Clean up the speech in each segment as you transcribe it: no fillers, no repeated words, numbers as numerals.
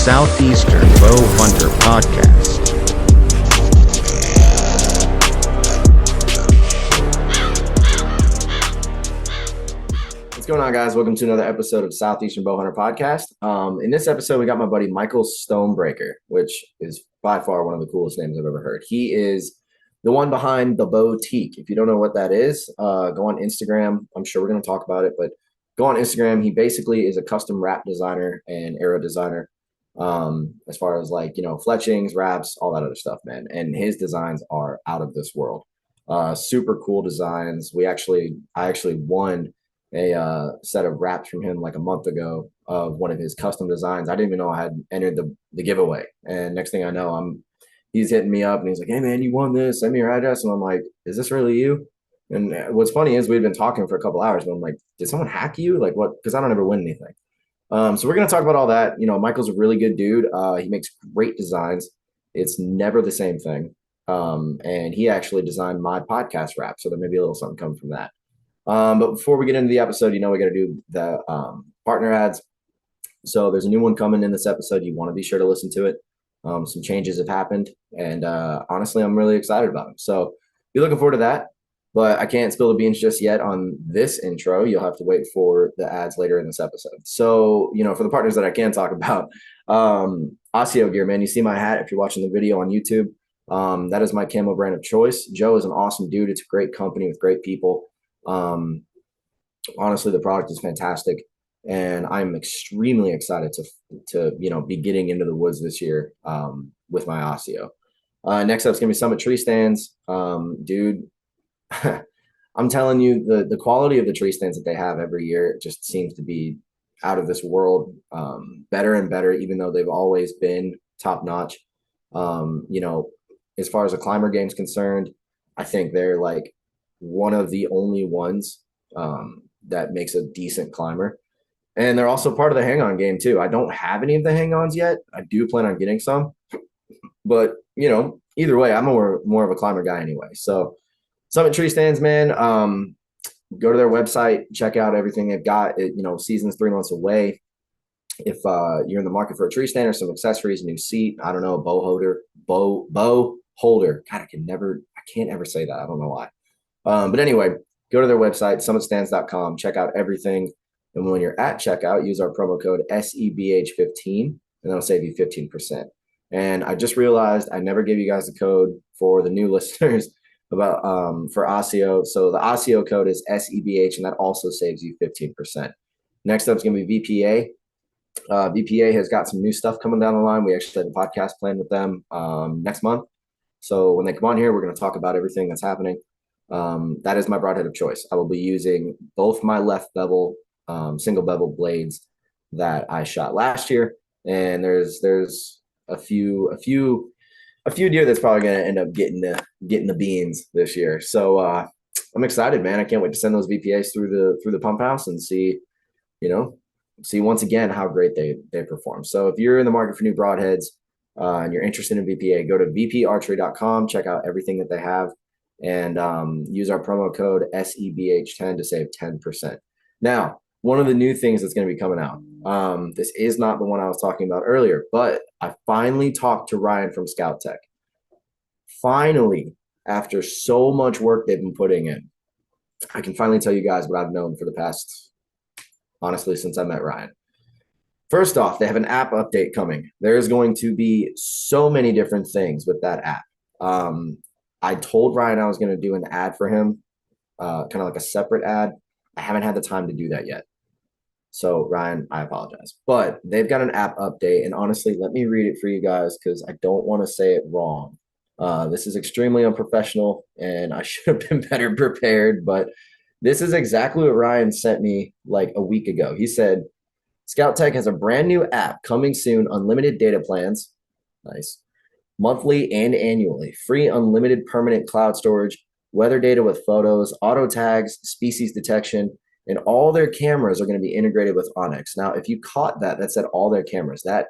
Southeastern Bow Hunter Podcast. What's going on, guys? Welcome to another episode of Southeastern Bow Hunter Podcast. In this episode, we got my buddy Michael STONEBRAKER, which is by far one of the coolest names I've ever heard. He is the one behind the Bowtique. If you don't know what that is, go on Instagram. I'm sure we're going to talk about it, but go on Instagram. He basically is a custom wrap designer and arrow designer, as far as like, you know, fletchings, wraps, all that other stuff, man. And his designs are out of this world. Super cool designs. I actually won a set of wraps from him like a month ago of one of his custom designs. I didn't even know I had entered the giveaway. And next thing I know, he's hitting me up and he's like, "Hey man, you won this, send me your address." And I'm like, "Is this really you?" And what's funny is we've been talking for a couple hours, but I'm like, "Did someone hack you? Like what?" Because I don't ever win anything. So we're going to talk about all that. You know, Michael's a really good dude. He makes great designs. It's never the same thing. And he actually designed my podcast wrap. So there may be a little something coming from that. But before we get into the episode, you know, we got to do the partner ads. So there's a new one coming in this episode. You want to be sure to listen to it. Some changes have happened. And honestly, I'm really excited about them. So be looking forward to that. But I can't spill the beans just yet on this intro. You'll have to wait for the ads later in this episode. So, you know, for the partners that I can talk about, ASIO gear, man. You see my hat if you're watching the video on YouTube. That is my camo brand of choice. Joe is an awesome dude. It's a great company with great people. Honestly, the product is fantastic. And I'm extremely excited to you know, be getting into the woods this year with my ASIO. Next up is going to be Summit tree stands. Dude, I'm telling you, the quality of the tree stands that they have every year just seems to be out of this world, better and better, even though they've always been top notch. You know, as far as the climber game is concerned, I think they're like one of the only ones that makes a decent climber. And they're also part of the hang-on game too. I don't have any of the hang-ons yet. I do plan on getting some, but you know, either way, I'm more of a climber guy anyway. So Summit tree stands, man. Go to their website, check out everything they've got. You know, season's 3 months away. If you're in the market for a tree stand or some accessories, a new seat, I don't know, a bow holder. God, I can't ever say that. I don't know why. But anyway, go to their website, summitstands.com, check out everything. And when you're at checkout, use our promo code SEBH15, and that'll save you 15%. And I just realized I never gave you guys the code for the new listeners about for ASIO. So the ASIO code is SEBH, and that also saves you 15%. Next up is going to be VPA. VPA has got some new stuff coming down the line. We actually had a podcast planned with them next month. So when they come on here, we're going to talk about everything that's happening. That is my broadhead of choice. I will be using both my left bevel, single bevel blades that I shot last year, and there's a few deer that's probably going to end up getting the beans this year. So I'm excited, man. I can't wait to send those VPAs through the pump house and see once again how great they perform. So if you're in the market for new broadheads and you're interested in VPA, go to vparchery.com, check out everything that they have, and use our promo code SEBH10 to save 10%. Now, one of the new things that's going to be coming out, this is not the one I was talking about earlier, but I finally talked to Ryan from Scout Tech. Finally, after so much work they've been putting in, I can finally tell you guys what I've known for the past, honestly, since I met Ryan. First off, they have an app update coming. There's going to be so many different things with that app. I told Ryan I was going to do an ad for him, kind of like a separate ad. I haven't had the time to do that yet. So Ryan, I apologize, but they've got an app update, and honestly, let me read it for you guys because I don't want to say it wrong. This is extremely unprofessional, and I should have been better prepared, but this is exactly what Ryan sent me like a week ago. He said, Scout Tech has a brand new app coming soon, unlimited data plans, nice, monthly and annually, free unlimited permanent cloud storage, weather data with photos, auto tags, species detection, and all their cameras are going to be integrated with Onyx. Now, if you caught that said all their cameras. That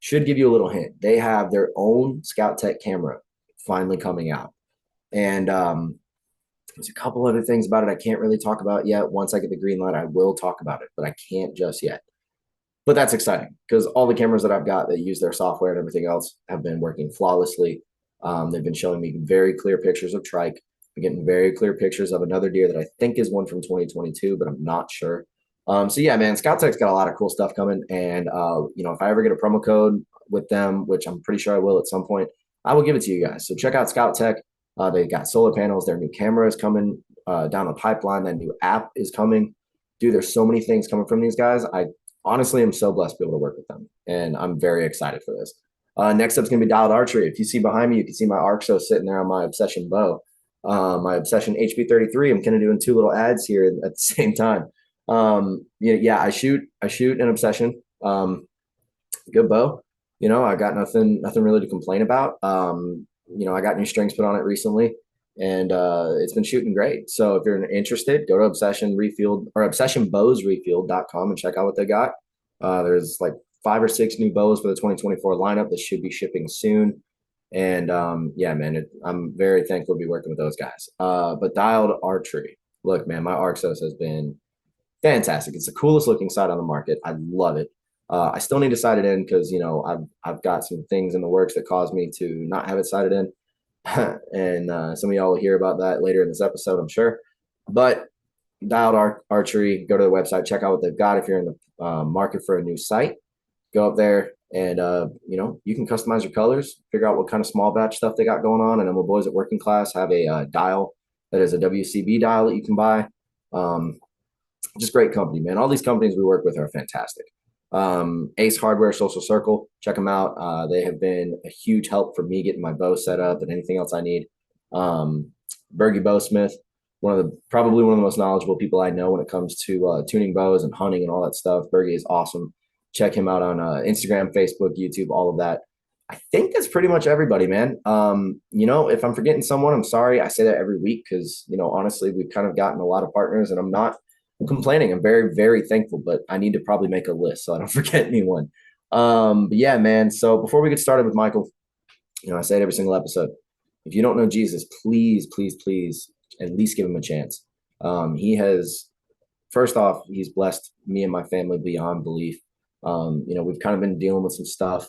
should give you a little hint. They have their own Scout Tech camera finally coming out. And there's a couple other things about it I can't really talk about yet. Once I get the green light, I will talk about it, but I can't just yet. but that's exciting because all the cameras that I've got that use their software and everything else have been working flawlessly. They've been showing me very clear pictures of trike. I'm getting very clear pictures of another deer that I think is one from 2022, but I'm not sure. So yeah, man, Scout Tech's got a lot of cool stuff coming. And, if I ever get a promo code with them, which I'm pretty sure I will at some point, I will give it to you guys. So check out Scout Tech. They got solar panels. Their new camera is coming down the pipeline. That new app is coming. Dude, there's so many things coming from these guys. I honestly am so blessed to be able to work with them. And I'm very excited for this. Next up is going to be Dialed Archery. If you see behind me, you can see my arc show sitting there on my Obsession bow. My Obsession HP33. I'm kind of doing two little ads here at the same time. I shoot an Obsession. Good bow. I got nothing really to complain about. I got new strings put on it recently, and it's been shooting great. So if you're interested, go to Obsession Refueled or ObsessionBowsRefueled.com and check out what they got. There's like 5 or 6 new bows for the 2024 lineup that should be shipping soon. And I'm very thankful to be working with those guys. But Dialed Archery, look, man, my Arxos has been fantastic. It's the coolest looking sight on the market. I love it. I still need to sight it in because I've got some things in the works that cause me to not have it sighted in, and some of y'all will hear about that later in this episode, I'm sure. But Dialed Archery, go to the website, check out what they've got. If you're in the market for a new sight, go up there and you can customize your colors, figure out what kind of small batch stuff they got going on. And then my boys at Working Class have a dial that is a WCB dial that you can buy. Just great company, man. All these companies we work with are fantastic. Ace Hardware, Social Circle, check them out. They have been a huge help for me getting my bow set up and anything else I need. Bergie Bowsmith, probably one of the most knowledgeable people I know when it comes to tuning bows and hunting and all that stuff. Bergie is awesome. Check him out on Instagram, Facebook, YouTube, all of that. I think that's pretty much everybody, man. If I'm forgetting someone, I'm sorry. I say that every week because, honestly, we've kind of gotten a lot of partners and I'm not complaining. I'm very, very thankful, but I need to probably make a list so I don't forget anyone. But yeah, man. So before we get started with Michael, I say it every single episode. If you don't know Jesus, please, please, please, at least give him a chance. First off, he's blessed me and my family beyond belief. We've kind of been dealing with some stuff,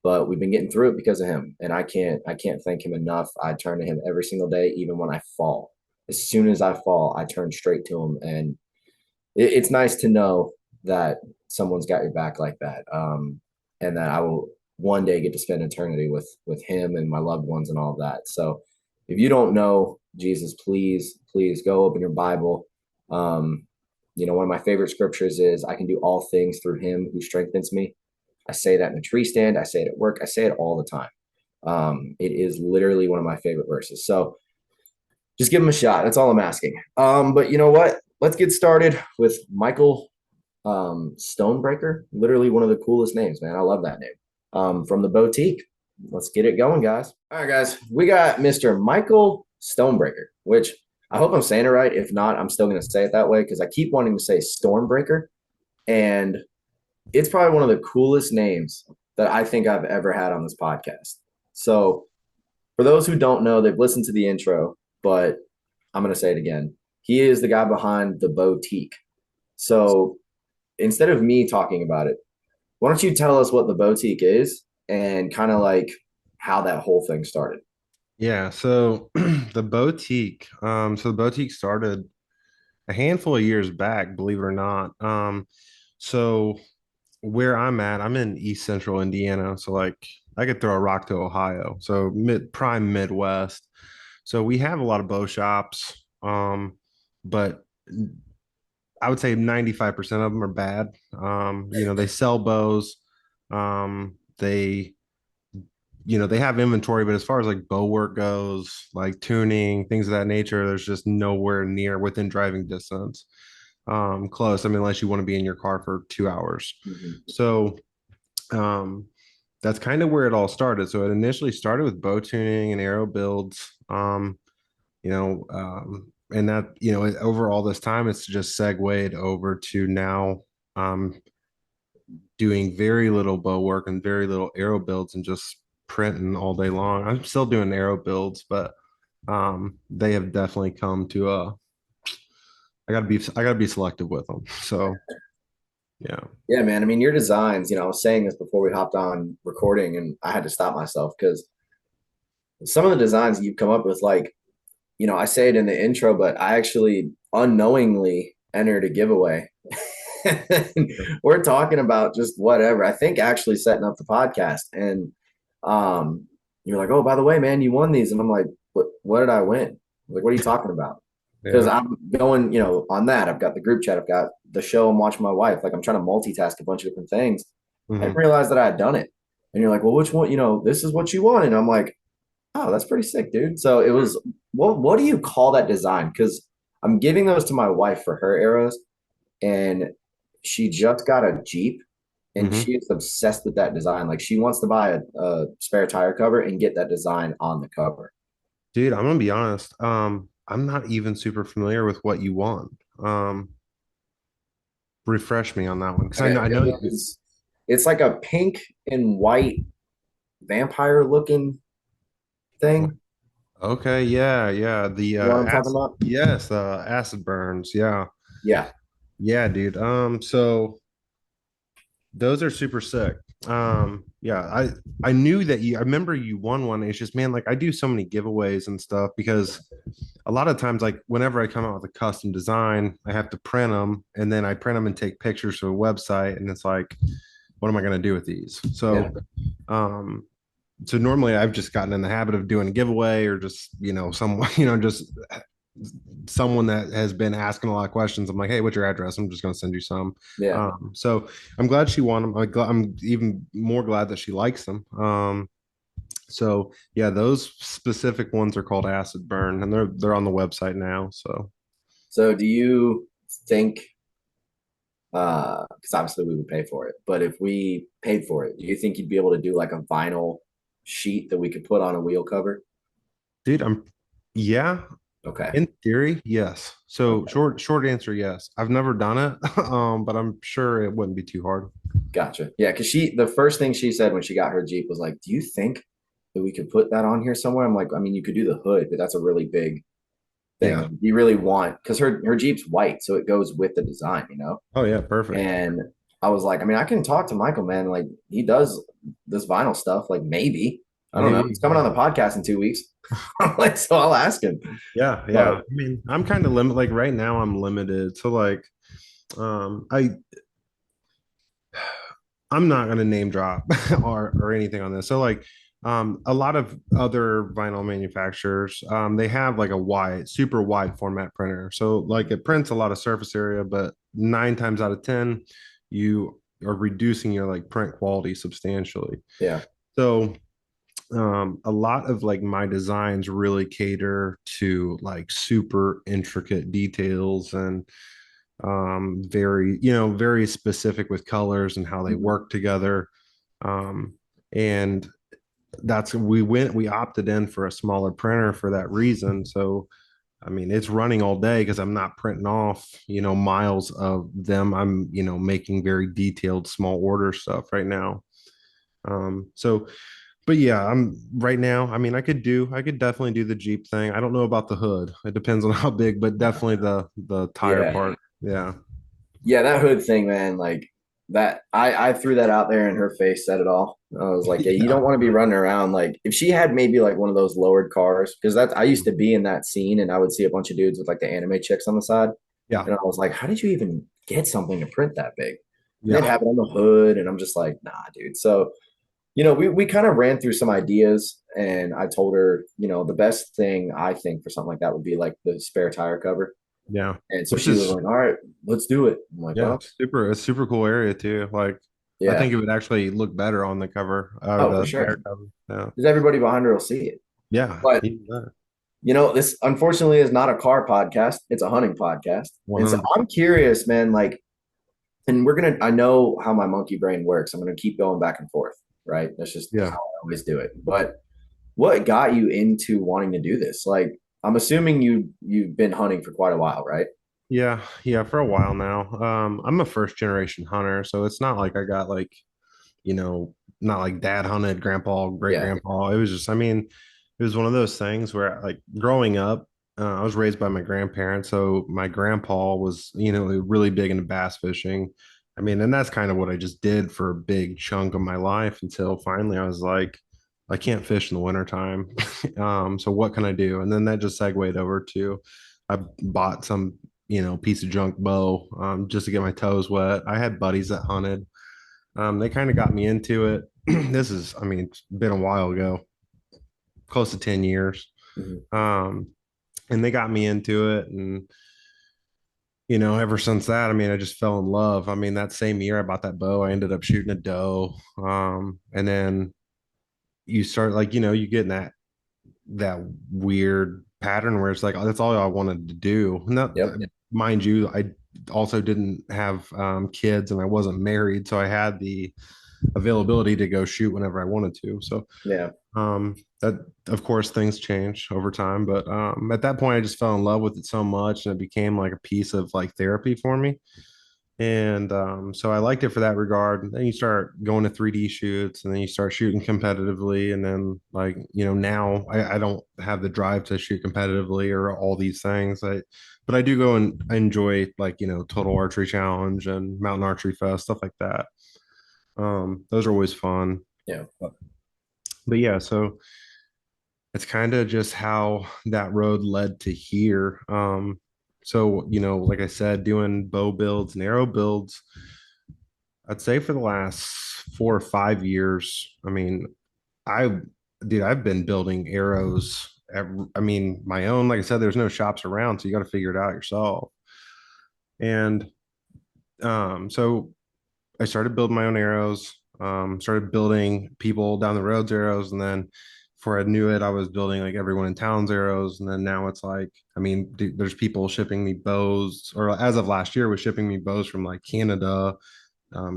but we've been getting through it because of him. And I can't thank him enough. I turn to him every single day, even when I fall. As soon as I fall, I turn straight to him. And it's nice to know that someone's got your back like that. And that I will one day get to spend eternity with him and my loved ones and all of that. So if you don't know Jesus, please, please go open your Bible. One of my favorite scriptures is, I can do all things through him who strengthens me. I say that in a tree stand. I say it at work. I say it all the time. It is literally one of my favorite verses. So just give him a shot. That's all I'm asking. But you know what? Let's get started with Michael STONEBRAKER. Literally one of the coolest names, man. I love that name. From the Bowtique. Let's get it going, guys. All right, guys. We got Mr. Michael STONEBRAKER, which I hope I'm saying it right. If not, I'm still going to say it that way because I keep wanting to say Stormbreaker. And it's probably one of the coolest names that I think I've ever had on this podcast. So for those who don't know, they've listened to the intro, but I'm going to say it again. He is the guy behind the Bowtique. So instead of me talking about it, why don't you tell us what the Bowtique is and kind of like how that whole thing started? Yeah, so the Bowtique, the Bowtique started a handful of years back, believe it or not. So where I'm at, I'm in East Central Indiana, so like I could throw a rock to Ohio, so prime Midwest. So we have a lot of bow shops, but I would say 95% of them are bad. They sell bows, they they have inventory, but as far as like bow work goes, like tuning, things of that nature, there's just nowhere near within driving distance. Close. I mean, unless you want to be in your car for 2 hours. Mm-hmm. So that's kind of where it all started. So it initially started with bow tuning and arrow builds. And that, over all this time, it's just segued over to now doing very little bow work and very little arrow builds and just printing all day long. I'm still doing arrow builds, but they have definitely come to I gotta be selective with them. So Yeah. Yeah, man. I mean, your designs, I was saying this before we hopped on recording and I had to stop myself because some of the designs that you've come up with, like, I say it in the intro, but I actually unknowingly entered a giveaway. We're talking about just whatever. I think actually setting up the podcast. And you're like, oh, by the way, man, you won these. And I'm like, what did I win? Like, what are you talking about? Because Yeah. I'm going, on that. I've got the group chat, I've got the show, I'm watching my wife. Like, I'm trying to multitask a bunch of different things. I didn't Hmm. realize that I had done it. And you're like, well, which one, this is what you want. And I'm like, oh, that's pretty sick, dude. So it was, what do you call that design? Because I'm giving those to my wife for her arrows, and she just got a Jeep, and Hmm. she is obsessed with that design. Like, she wants to buy a spare tire cover and get that design on the cover. Dude, I'm gonna be honest. I'm not even super familiar with what you want. Refresh me on that one because I Okay, know I know you. it's like a pink and white vampire looking thing. Okay, yeah, yeah. The You know what I'm talking acid, about? yes, acid burns. Yeah, Yeah. yeah, dude. So those are super sick. Yeah, I knew that you. I remember you won one. It's just, man, like I do so many giveaways and stuff because a lot of times, like whenever I come out with a custom design, I have to print them, and then I print them and take pictures for a website, and it's like, what am I going to do with these? Yeah. Um, so normally I've just gotten in the habit of doing a giveaway or just, someone, just someone that has been asking a lot of questions. I'm like, hey, what's your address? I'm just going to send you some. Yeah. So I'm glad she won them. I'm even more glad that she likes them. So yeah, those specific ones are called acid burn, and they're on the website now. So So do you think, because obviously we would pay for it, but if we paid for it, do you think you'd be able to do like a vinyl sheet that we could put on a wheel cover? dude, yeah, Okay. in theory, yes. So Okay. short answer, yes. I've never done it, but I'm sure it wouldn't be too hard. Gotcha. Yeah, because the first thing she said when she got her Jeep was like, do you think that we could put that on here somewhere? I'm like, I mean, you could do the hood, but that's a really big thing. Yeah. Like, you really want, because her Jeep's white, so it goes with the design. Oh yeah, perfect. And I was like, I mean, I can talk to Michael, man. Like, he does this vinyl stuff. Like, maybe. I don't know. Maybe. He's coming on the podcast in 2 weeks. I'm like, so I'll ask him. Yeah, yeah. But I mean, I'm kind of limited. Like right now, I'm limited. So like, I'm not gonna name drop or anything on this. So like, a lot of other vinyl manufacturers, they have like a wide, super wide format printer. So like, it prints a lot of surface area, but 9 times out of 10, you are reducing your like print quality substantially. yeah, So a lot of like my designs really cater to like super intricate details and very specific with colors and how they mhm. work together. And that's we opted in for a smaller printer for that reason. So I mean, it's running all day because I'm not printing off, miles of them. I'm, making very detailed small order stuff right now. So but yeah, I'm right now. I mean, I could definitely do the Jeep thing. I don't know about the hood. It depends on how big, but definitely the tire Yeah, part. Yeah. yeah, that hood thing, man. Like that, I threw that out there, and her face said it all. I was like, yeah, you Yeah. don't want to be running around. Like, if she had maybe like one of those lowered cars, because that's I used to be in that scene, and I would see a bunch of dudes with like the anime chicks on the side, Yeah. and I was like, how did you even get something to print that big? And they'd Yeah. have it on the hood, and I'm just like, nah, dude. So we kind of ran through some ideas, and I told her, the best thing I think for something like that would be like the spare tire cover. Yeah. And so Which she was is like, all right, let's do it. I'm like, yeah, well, a super cool area too. Like I yeah. think it would actually look better on the cover or Oh, for the sure. tire cover. Yeah. Because everybody behind her will see it. Yeah. But, Even that. this unfortunately is not a car podcast. It's a hunting podcast. And so 100%. I'm curious, man, like, and I know how my monkey brain works. I'm going to keep going back and forth, right? That's just how Yeah. I always do it. But what got you into wanting to do this? Like, I'm assuming you've been hunting for quite a while, right? Yeah, yeah, for a while now. I'm a first generation hunter, so it's not like I got like, not like dad hunted, grandpa, great Yeah. grandpa. It was just, I mean, it was one of those things where like growing up, I was raised by my grandparents. So my grandpa was, really big into bass fishing. I mean, and that's kind of what I just did for a big chunk of my life until finally I was like, I can't fish in the wintertime. So what can I do? And then that just segued over to I bought some, piece of junk bow just to get my toes wet. I had buddies that hunted. They kind of got me into it. I mean, it's been a while ago, close to 10 years. Mhm. Um, and they got me into it. And ever since that, I mean, I just fell in love. I mean, that same year I bought that bow, I ended up shooting a doe. And then you start like, you get in that weird pattern where it's like, oh, that's all I wanted to do. Not, Yep. mind you, I also didn't have kids and I wasn't married, so I had the availability to go shoot whenever I wanted to. So Yeah. that of course things change over time, but at that point I just fell in love with it so much and it became like a piece of like therapy for me. And so I liked it for that regard. And then you start going to 3D shoots and then you start shooting competitively. And then, like, now I don't have the drive to shoot competitively or all these things. But I do go and I enjoy, like, Total Archery Challenge and Mountain Archery Fest, stuff like that. Those are always fun. Yeah. But yeah, so it's kind of just how that road led to here. So, like I said, doing bow builds and arrow builds, I'd say for the last 4 or 5 years. I mean, I, dude, I've been building arrows. I mean, my own, like I said, there's no shops around, so you got to figure it out yourself. And so I started building my own arrows, started building people down the road's arrows. And then before I knew it, I was building like everyone in town's arrows. And then now it's like, I mean, dude, there's people shipping me bows, or as of last year, was shipping me bows from like Canada,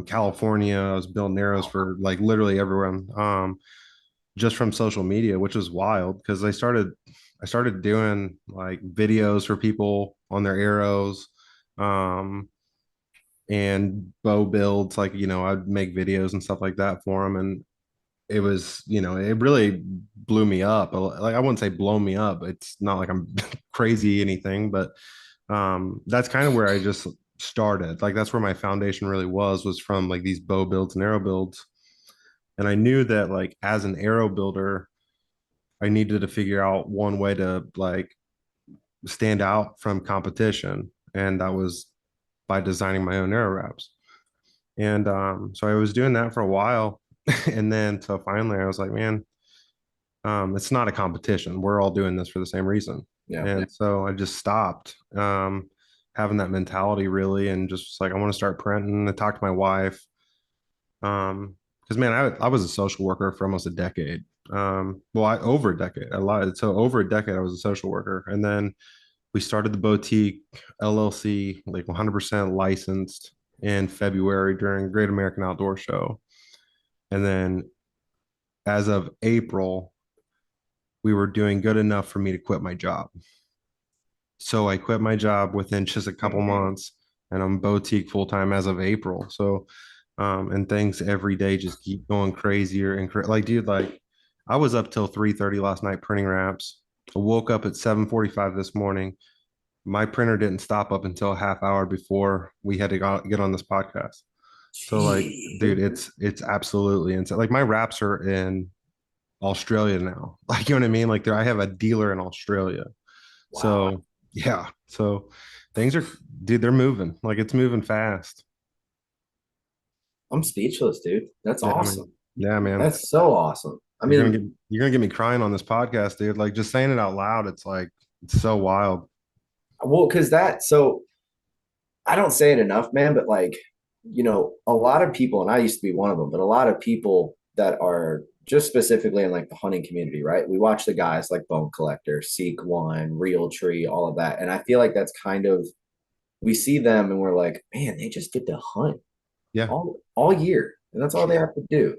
California. I was building arrows for like literally everywhere, just from social media, which was wild because I started doing like videos for people on their arrows, um, and bow builds. Like, I'd make videos and stuff like that for them. And it was, it really blew me up. Like, I wouldn't say blow me up. It's not like I'm crazy anything, but that's kind of where I just started. Like, that's where my foundation really was from like these bow builds and arrow builds. And I knew that like as an arrow builder, I needed to figure out one way to like stand out from competition. And that was by designing my own arrow wraps. And so I was doing that for a while. And then so finally I was like, man, it's not a competition. We're all doing this for the same reason. Yeah. And so I just stopped having that mentality really, and just was like, I want to start printing. I talked to my wife. Because man, I was a social worker for almost a decade. Well, over a decade. I lied. So over a decade, I was a social worker, and then we started the Boutique LLC, like 100% licensed in February during Great American Outdoor Show, and then as of April, we were doing good enough for me to quit my job. So I quit my job within just a couple months, and I'm Boutique full time as of April. So, and things every day just keep going crazier and like, dude, like I was up till 3:30 last night printing wraps. I woke up at 7:45 this morning. My printer didn't stop up until a half hour before we had to get on this podcast. So like, dude, it's absolutely insane. Like my wraps are in Australia now. Like, you know what I mean? Like I have a dealer in Australia. Wow. So yeah. So things are, dude, they're moving. Like it's moving fast. I'm speechless, dude. That's Yeah, I mean, awesome. yeah, man. That's so awesome. I You're gonna mean, get you're gonna get me crying on this podcast, dude. Like just saying it out loud, it's like it's so wild. well, because so I don't say it enough, man, but like, a lot of people, and I used to be one of them, but a lot of people that are just specifically in like the hunting community, right? We watch the guys like Bone Collector, Seek One, Real Tree, all of that. And I feel like that's kind of, we see them and we're like, man, they just get to hunt Yeah. all year. And that's all they have to do.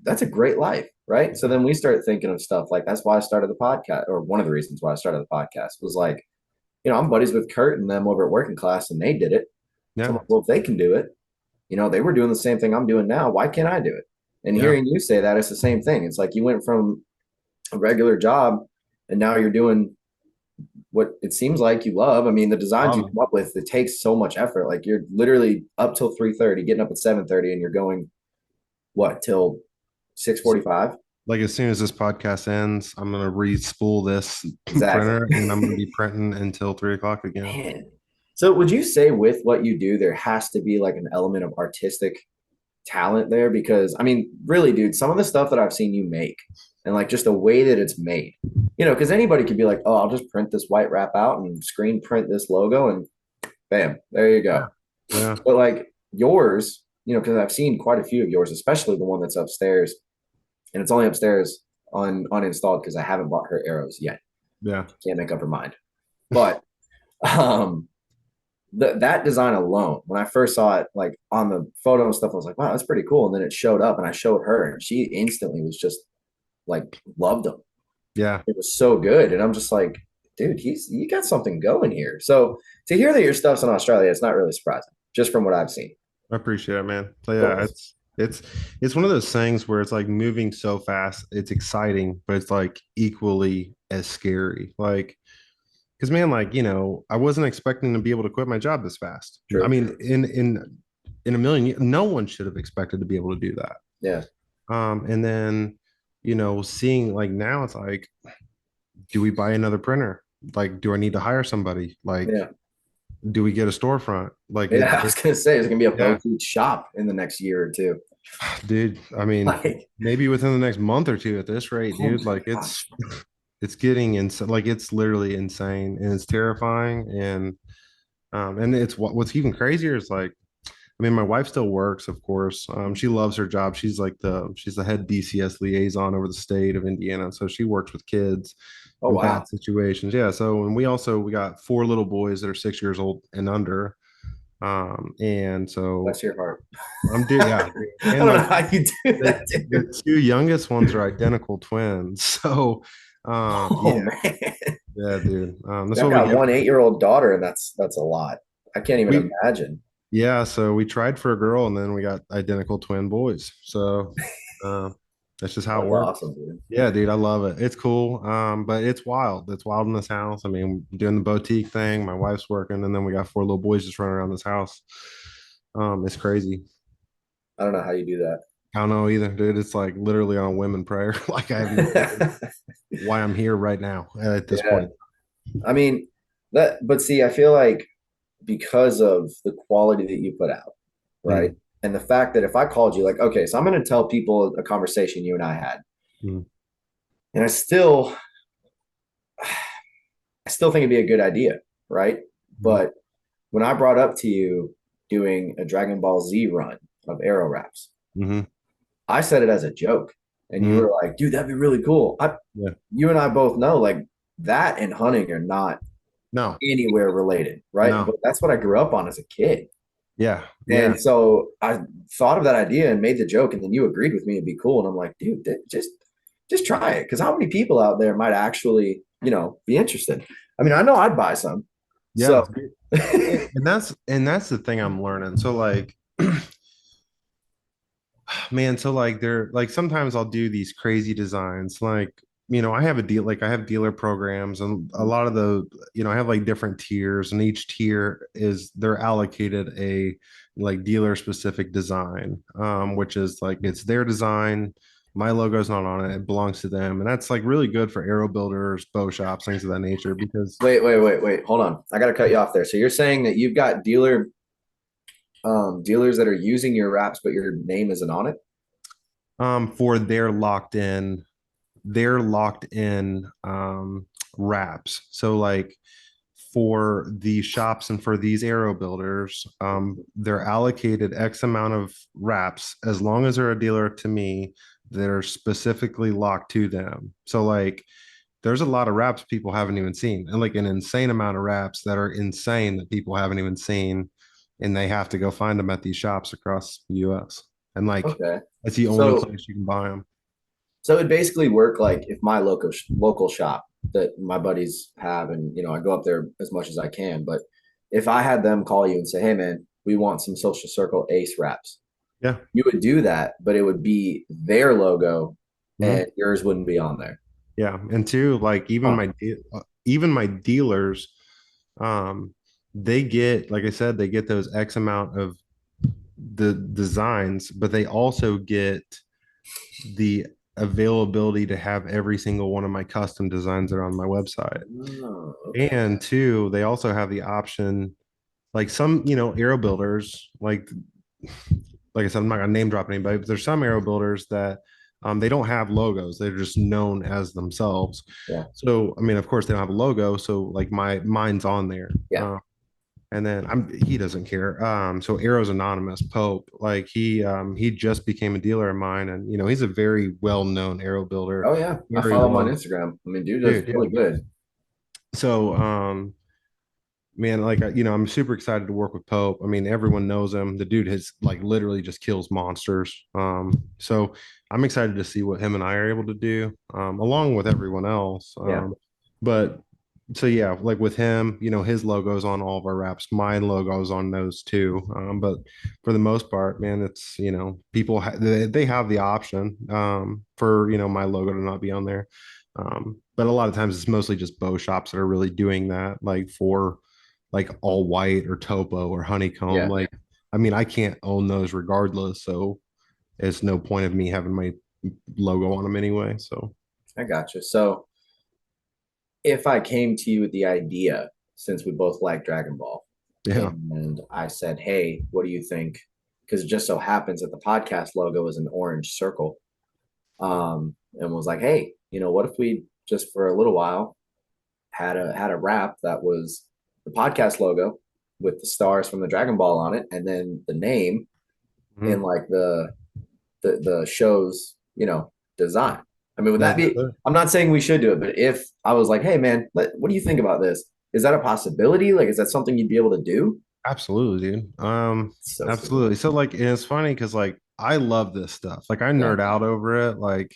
That's a great life, right? So then we start thinking of stuff like that's why I started the podcast, or one of the reasons why I started the podcast was like, I'm buddies with Kurt and them over at Working Class, and they did it. So I'm Yeah. like, well, if they can do it, they were doing the same thing I'm doing now. Why can't I do it? And Yeah. hearing you say that, it's the same thing. It's like you went from a regular job and now you're doing what it seems like you love. I mean, the designs you Um, come up with, it takes so much effort. Like you're literally up till 3:30, getting up at 7:30, and you're going what till 6:45? like as soon as this podcast ends, I'm gonna re-spool this Exactly. printer and I'm gonna be printing until 3 o'clock again. Man. So would you say with what you do, there has to be like an element of artistic talent there? Because I mean, really, dude, some of the stuff that I've seen you make and like just the way that it's made, because anybody could be like, oh, I'll just print this white wrap out and screen print this logo and bam, there you Yeah. go. Yeah. But like yours, because I've seen quite a few of yours, especially the one that's upstairs, and it's only upstairs uninstalled because I haven't bought her arrows yet. Yeah. Can't make up her mind. But um that design alone, when I first saw it like on the photo and stuff, I was like, wow, that's pretty cool. And then it showed up and I showed her and she instantly was just like loved them. Yeah. It was so good. And I'm just like, dude, you got something going here. So to hear that your stuff's in Australia, it's not really surprising, just from what I've seen. I appreciate it, man. So Of yeah, course. it's one of those things where it's like moving so fast, it's exciting, but it's like equally as scary. Like, because man, like, I wasn't expecting to be able to quit my job this fast. I True. mean, in a million years, no one should have expected to be able to do that. Yeah. And then, seeing like now it's like, do we buy another printer? Like, do I need to hire somebody? Like, Yeah. do we get a storefront? Like Yeah. I was gonna say it's gonna be a yeah, boutique shop in the next year or two. dude. I mean, Like, maybe within the next month or two at this rate, oh dude. my Like gosh. it's getting insane. Like it's literally insane and it's terrifying. And it's what's even crazier is like, I mean, my wife still works, of course. She loves her job. She's the head DCS liaison over the state of Indiana. So she works with kids Oh in wow. bad situations. Yeah. So and we got 4 little boys that are 6 years old and under. And so Bless your heart. yeah, dude. I And don't know like how you do that, the dude. two youngest ones are identical twins. So Oh yeah, man. yeah, dude. That's I've what we got get. one 8-year-old daughter, and that's a lot. I can't even We imagine. Yeah, so we tried for a girl and then we got identical twin boys. So uh, that's just how it That's works. awesome, dude. Yeah, dude, I love it. It's cool. But it's wild. It's wild in this house. I mean, doing the boutique thing, my wife's working, and then we got 4 little boys just running around this house. It's crazy. I don't know how you do I don't know either, dude. It's like literally on a whim and prayer. Like I have no idea that. why I'm here right now at this Yeah. point. I mean, but see, I feel like because of the quality that you put out, right? Mm, And the fact that if I called you, like, okay, so I'm going to tell people a conversation you and I had, mm, and I still think it'd be a good idea, right? mm, But when I brought up to you doing a Dragon Ball Z run of arrow wraps, mhm, I said it as a joke, and you mhm. were like, "Dude, that'd be really cool." Yeah. You and I both know, like that and hunting are not No, anywhere related, right? no. But that's what I grew up on as a kid, Yeah. Yeah. and so I thought of that idea and made the joke, and then you agreed with me it'd be cool, and I'm like, "Dude, just try it," because how many people out there might actually, be interested? I mean, I know I'd buy some, so Yeah. And that's the thing I'm learning. So like man, so like they're like sometimes I'll do these crazy designs. Like, I have dealer programs and a lot of I have like different tiers, and each tier they're allocated a like dealer specific design, which is like it's their design. My logo's not on it, it belongs to them. And that's like really good for arrow builders, bow shops, things of that nature, because wait, hold on, I got to cut you off there. So you're saying that you've got dealers that are using your wraps, but your name isn't on it? for their locked in wraps. So like for the shops and for these arrow builders, they're allocated X amount of wraps as long as they're a dealer to me that are specifically locked to them. So like there's a lot of wraps people haven't even seen, and like an insane amount of wraps that are insane that people haven't even seen, and they have to go find them at these shops across the US. And like Okay. that's the only So place you can buy them. So it basically work like if my local shop that my buddies have, and I go up there as much as I can. But if I had them call you and say, "Hey, man, we want some Social Circle Ace wraps," Yeah. you would do that, but it would be their logo, Mhm. and yours wouldn't be on there. Yeah. And two, like Huh. even my dealers, they get, like I said, they get those X amount of the designs, but they also get the availability to have every single one of my custom designs that are on my website. Oh, okay. And two, they also have the option, like some, aero builders, like I said, I'm not gonna name drop anybody, but there's some aero builders that they don't have logos. They're just known as themselves. Yeah. So, I mean, of course, they don't have a logo. So, like mine's on there. Yeah. And then he doesn't care. So Arrow's Anonymous Pope, like he just became a dealer of mine, and he's a very well known arrow builder. Oh yeah. I Very follow him on well, Instagram. I mean, dude does dude. Yeah. really good. So man, like I'm super excited to work with Pope. I mean, everyone knows him. The dude has like literally just kills monsters. So I'm excited to see what him and I are able to do, along with everyone else. Yeah. But so yeah, like with him, his logo's on all of our wraps. My logo's on those too. But for the most part, man, it's people they have the option for my logo to not be on there. But a lot of times it's mostly just bow shops that are really doing that, like for like all white or topo or honeycomb. Yeah. Like, I mean, I can't own those regardless, so it's no point of me having my logo on them anyway. So I got you. So if I came to you with the idea, since we both like Dragon Ball, yeah, and I said, hey, what do you think? Because it just so happens that the podcast logo is an orange circle. And was like, hey, what if we just for a little while had a wrap that was the podcast logo with the stars from the Dragon Ball on it, and then the name in Mhm. like the show's design. I mean, would Yeah, that be? I'm not saying we should do it, but if I was like, hey man, what do you think about this? Is that a possibility? Like, is that something you'd be able to do? absolutely, dude. So sweet. Absolutely. So like, and it's funny because like I love this stuff. Like I Yeah, nerd out over it. Like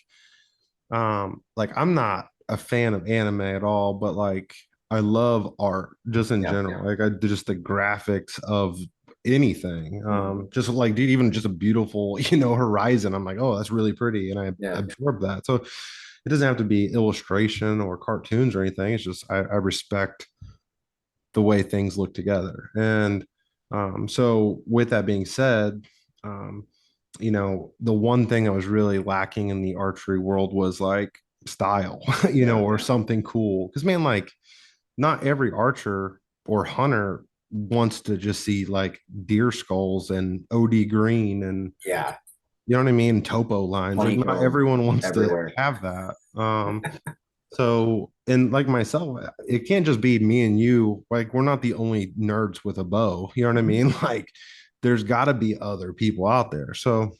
I'm not a fan of anime at all, but like I love art just in yeah, general. Like I just the graphics of anything. mhm, Just like dude, even just a beautiful, horizon. I'm like, oh, that's really pretty. And I yeah, absorb that. So it doesn't have to be illustration or cartoons or anything. It's just I respect the way things look together. And so with that being said, um, the one thing I was really lacking in the archery world was like style, yeah, or something cool. Because man, like not every archer or hunter wants to just see like deer skulls and OD green and yeah. what I mean, topo lines. Like not Honeycomb everyone wants to everywhere. have that. So, and like myself, it can't just be me and you. Like, we're not the only nerds with a bow. You know what I Mhm. mean? Like, there's got to be other people out there. So,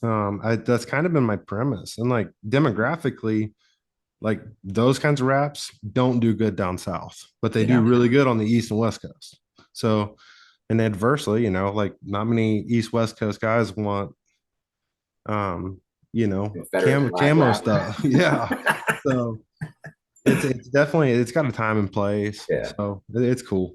that's kind of been my premise. And like demographically, like those kinds of raps don't do good down south, but they do Yeah, really good on the east and west coast. So, and adversely, like not many east west coast guys want, um, Confederate flag camo rap. stuff. Yeah. So it's definitely it's got a time and place. Yeah. So it's cool.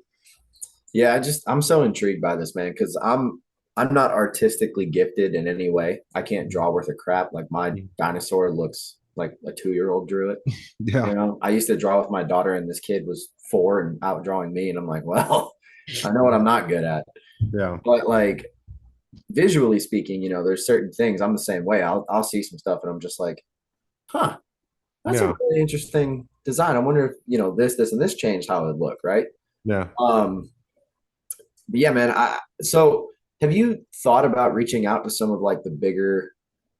Yeah, I'm so intrigued by this, man, because I'm not artistically gifted in any way. I can't draw worth a crap. Like my dinosaur looks like a 2-year-old drew it. Yeah. I used to draw with my daughter, and this kid was 4 and out drawing me, and I'm like, well, I know what I'm Yeah. not good at. Yeah. But like visually speaking, there's certain things I'm the same way. I'll see some stuff, and I'm just like, huh, that's a Yeah. really interesting design. I wonder if this, and this changed how it would look, right? Yeah. Um, But yeah, man. So have you thought about reaching out to some of like the bigger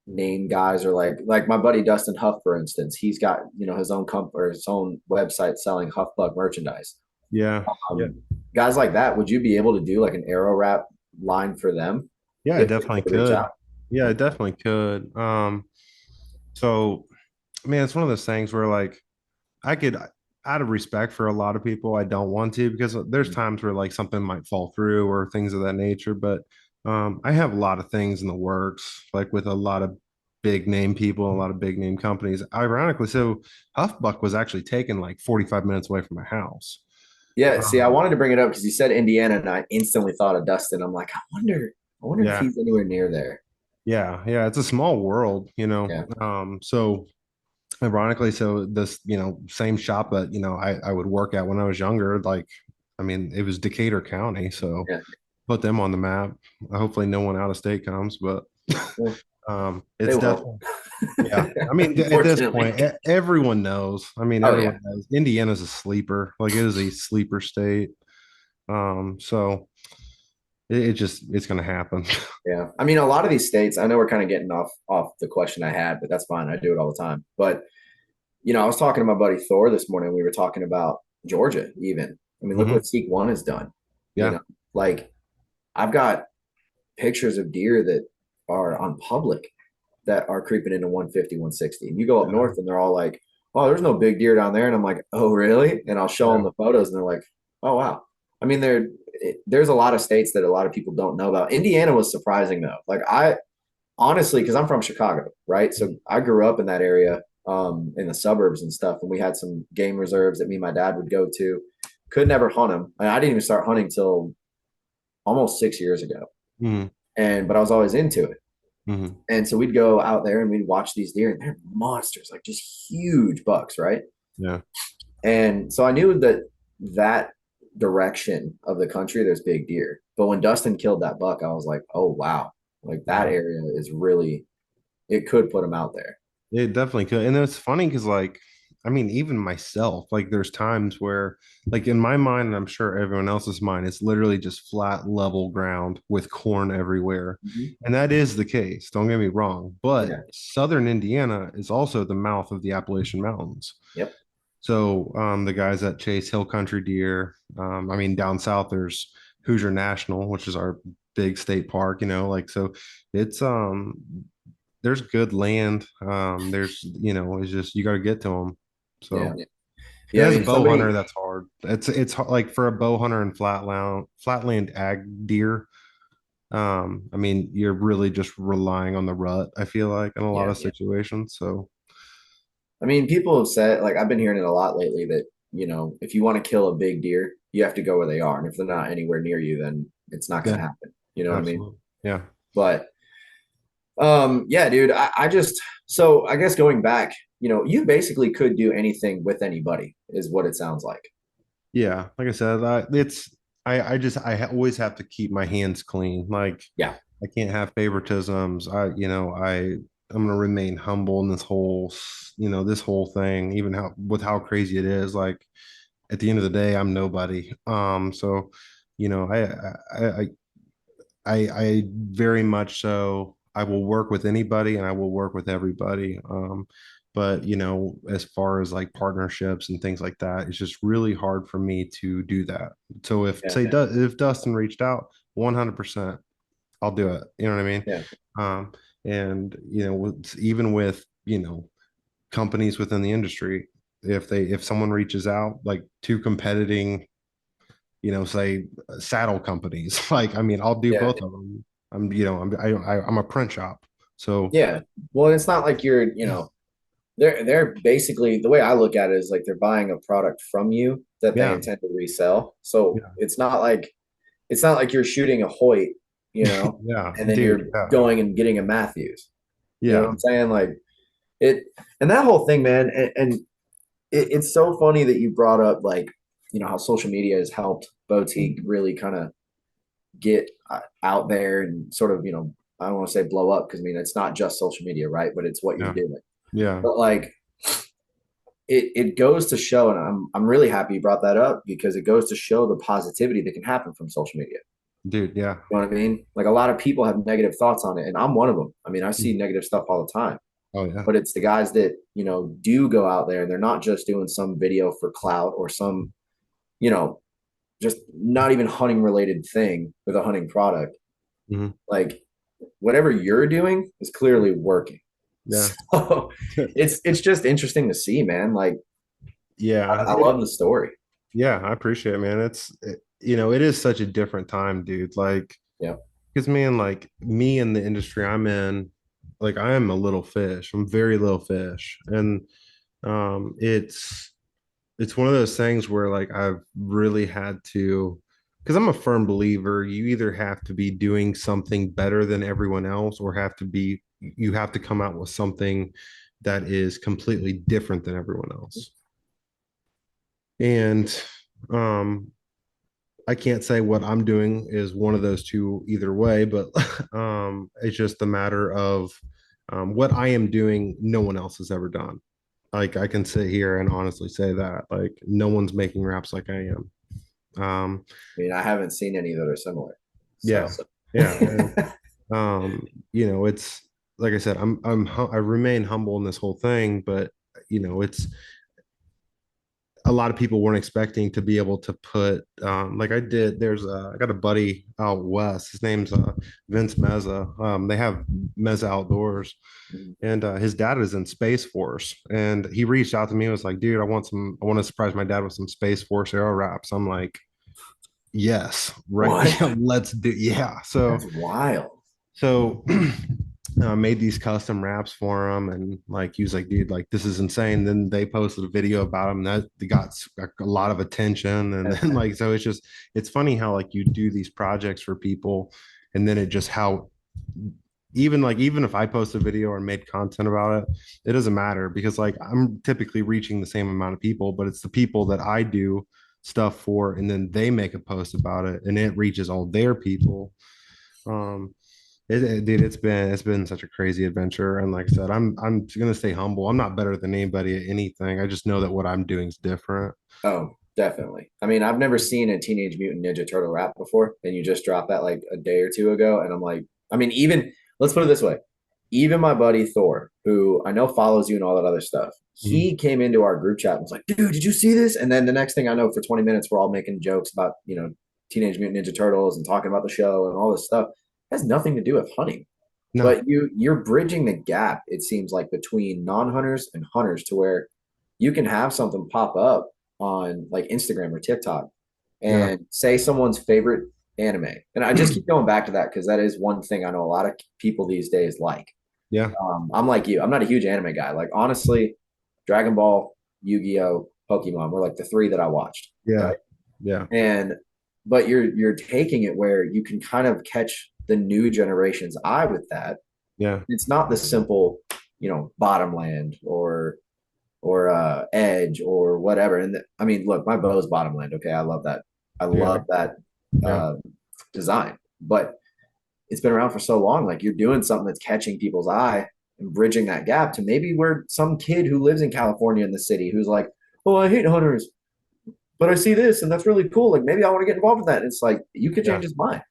name guys, or like my buddy Dustin Huff, for instance? He's got his own company or his own website selling Huff Bug merchandise. Yeah. Yeah. Guys like that, would you be able to do like an arrow wrap line for them Yeah, I if they definitely were to reach could. out? Yeah, I definitely could. So man, it's one of those things where like I could out of respect for a lot of people, I don't want to because there's Mhm. times where like something might fall through or things of that nature. But I have a lot of things in the works, like with a lot of big name people, a lot of big name companies. Ironically, so Huffbuck was actually taken like 45 minutes away from my house. Yeah. See, I Um, wanted to bring it up because you said Indiana, and I instantly thought of Dustin. I'm like, I wonder if yeah, he's anywhere near there. yeah, yeah. It's a small world. Yeah. So ironically, so this, same shop that, I would work at when I was younger, like, I mean, it was Decatur County, so Yeah. put them on the map. Hopefully no one out of state comes, but Well, they it's will. definitely, yeah. I mean, at this Unfortunately. point, everyone knows. I mean, Oh yeah. everyone knows Indiana's a sleeper. Like it is a sleeper state. So it's gonna happen. Yeah. I mean, a lot of these states, I know we're kind of getting off the question I had, but that's fine. I do it all the time. But I was talking to my buddy Thor this morning. We were talking about Georgia, even. I mean, look Hmm. what Seek One has done. You Yeah. know, like I've got pictures of deer that are on public that are creeping into 150, 160. And you go up Yeah. north and they're all like, oh, there's no big deer down there. And I'm like, oh, really? And I'll show them Yeah. the photos and they're like, oh, wow. I mean, there's a lot of states that a lot of people don't know about. Indiana was surprising though. Like I honestly, because I'm from Chicago, right? So I grew up in that area, in the suburbs and stuff. And we had some game reserves that me and my dad would go to. Could never hunt them. I didn't even start hunting till almost 6 years ago. Hmm. But I was always into it. Hmm. And so we'd go out there and we'd watch these deer, and they're monsters, like just huge bucks, right? Yeah. And so I knew that direction of the country, there's big deer. But when Dustin killed that buck, I was like, oh wow, like that Yeah. area is really, it could put him out there. It definitely could. And it's funny because, like, I mean, even myself, like, there's times where, like, in my mind, and I'm sure everyone else's mind, it's literally just flat, level ground with corn everywhere. Mhm. And that is the case. Don't get me wrong. But Yeah. southern Indiana is also the mouth of the Appalachian Mountains. Yep. So, the guys that chase hill country deer, I mean, down south, there's Hoosier National, which is our big state park, like, so it's, there's good land. There's, it's just you got to get to them. Yeah. So, and Yeah. I as a mean, bow hunter, somebody, that's hard. Like for a bow hunter in flatland ag deer. I mean, you're really just relying on the rut, I feel like, in a lot yeah. of situations. So, I mean, people have said, like, I've been hearing it a lot lately that, if you want to kill a big deer, you have to go where they are. And if they're not anywhere near you, then it's not going yeah, to happen. You know what I mean? absolutely. Yeah. But yeah, dude, I just, so I guess going back, you basically could do anything with anybody, is what it sounds like. Yeah. Like I said, always have to keep my hands clean. Like, Yeah. I can't have favoritisms. I'm gonna remain humble in this whole thing, even how crazy it is. Like at the end of the day, I'm nobody. So, you know, I very much so. I will work with anybody and I will work with everybody. But as far as like partnerships and things like that, it's just really hard for me to do that. So Yeah. if Dustin reached out, 100%. I'll do it. You know what I mean? Yeah. And even with companies within the industry, if someone reaches out, like two competing, say saddle companies, like I mean, I'll do Yeah. both of them. I'm a print shop, so Yeah. Well, it's not like you're, they're basically, the way I look at it is like they're buying a product from you that they yeah, intend to resell. So yeah, it's not like you're shooting a Hoyt, yeah, and then dude, you're yeah, going and getting a Matthews. You know what yeah, I'm saying? Like it, and that whole thing, man. And it's so funny that you brought up like, how social media has helped Bowtique really kind of get out there and sort of, I don't want to say blow up because I mean it's not just social media, right? But it's what you're yeah, doing. yeah, But like it goes to show, and I'm really happy you brought that up because it goes to show the positivity that can happen from social media. dude, yeah, You know what I mean? Like a lot of people have negative thoughts on it, and I'm one of them. I mean, I see mm, negative stuff all the time, oh yeah, but it's the guys that, do go out there and they're not just doing some video for clout or some, you know, just not even hunting related thing with a hunting product. mhm, Like whatever you're doing is clearly working. yeah, So it's just interesting to see, man. Like yeah. I love the story. Yeah, I appreciate it, man. It is such a different time, dude. Like, Yeah. because man, like me in the industry I'm in, like I am a little fish. I'm very little fish. And it's one of those things where like I've really had to, because I'm a firm believer, you either have to be doing something better than everyone else or you have to come out with something that is completely different than everyone else. And um, I can't say what I'm doing is one of those two either way, but it's just a matter of what I am doing, no one else has ever done. Like I can sit here and honestly say that, like no one's making wraps like I am. Um, I mean, I haven't seen any that are similar. yeah, So, yeah, and it's like I said, I remain humble in this whole thing, but it's a lot of people weren't expecting to be able to put like I did. I got a buddy out west. His name's Vince Meza. They have Meza Outdoors, and his dad is in Space Force. And he reached out to me and was like, "Dude, I want to surprise my dad with some Space Force arrow wraps." I'm like, "Yes, right, what? let's do." Yeah, That's wild. so made these custom wraps for him, and like he was like, dude, like this is insane. Then they posted a video about him that they got a lot of attention, and then like so it's funny how like you do these projects for people, and then it just how even if I post a video or made content about it, it doesn't matter because like I'm typically reaching the same amount of people, but it's the people that I do stuff for, and then they make a post about it, and it reaches all their people. Um, dude, it's been such a crazy adventure, and like I said, I'm gonna stay humble. I'm not better than anybody at anything. I just know that what I'm doing is different. Oh, definitely. I mean, I've never seen a Teenage Mutant Ninja Turtle rap before, and you just dropped that like a day or two ago, and I'm like, I mean, even let's put it this way, even my buddy Thor, who I know follows you and all that other stuff, Mhm. he came into our group chat and was like, "Dude, did you see this?" And then the next thing I know, for 20 minutes, we're all making jokes about Teenage Mutant Ninja Turtles and talking about the show and all this stuff. It has nothing to do with hunting, No, but you're bridging the gap. It seems like between non-hunters and hunters to where you can have something pop up on like Instagram or TikTok yeah, and say someone's favorite anime. And I just keep going back to that because that is one thing I know a lot of people these days like. yeah, I'm like you. I'm not a huge anime guy. Like honestly, Dragon Ball, Yu-Gi-Oh, Pokemon were like the three that I watched. yeah, Right. yeah, And but you're taking it where you can kind of catch the new generation's eye with that. yeah, It's not the simple, bottomland or edge or whatever. And I mean, look, my bow is bottomland. Okay, I love that. I yeah, love that yeah, uh, design, but it's been around for so long. Like you're doing something that's catching people's eye and bridging that gap to maybe where some kid who lives in California in the city who's like, "Oh, I hate hunters, but I see this and that's really cool. Like maybe I want to get involved in that." And it's like you could yeah, change his mind.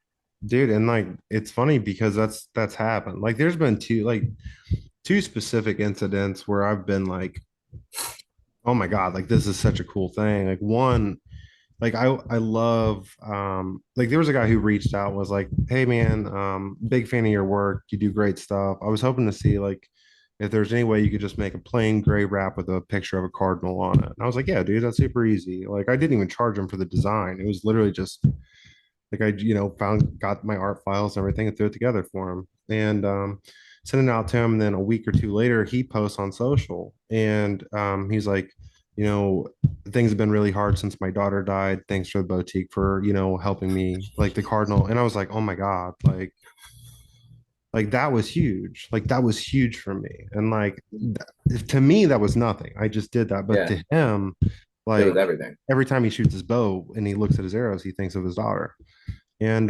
dude. And like it's funny because that's happened. Like there's been two specific incidents where I've been like, oh my God, like this is such a cool thing. Like one, like I love like there was a guy who reached out and was like, hey man, big fan of your work, you do great stuff. I was hoping to see like if there's any way you could just make a plain gray wrap with a picture of a cardinal on it. And I was like, yeah dude, that's super easy. Like I didn't even charge him for the design. It was literally just like I got my art files and everything and threw it together for him, and sent it out to him. And then a week or two later he posts on social, and he's like, you know things have been really hard since my daughter died. Thanks for the boutique for helping me like the cardinal. And I was like, oh my God, like that was huge. Like that was huge for me. And like to me that was nothing. I just did that. But Yeah, to him, it was like everything. every time he shoots his bow and he looks at his arrows, he thinks of his daughter. And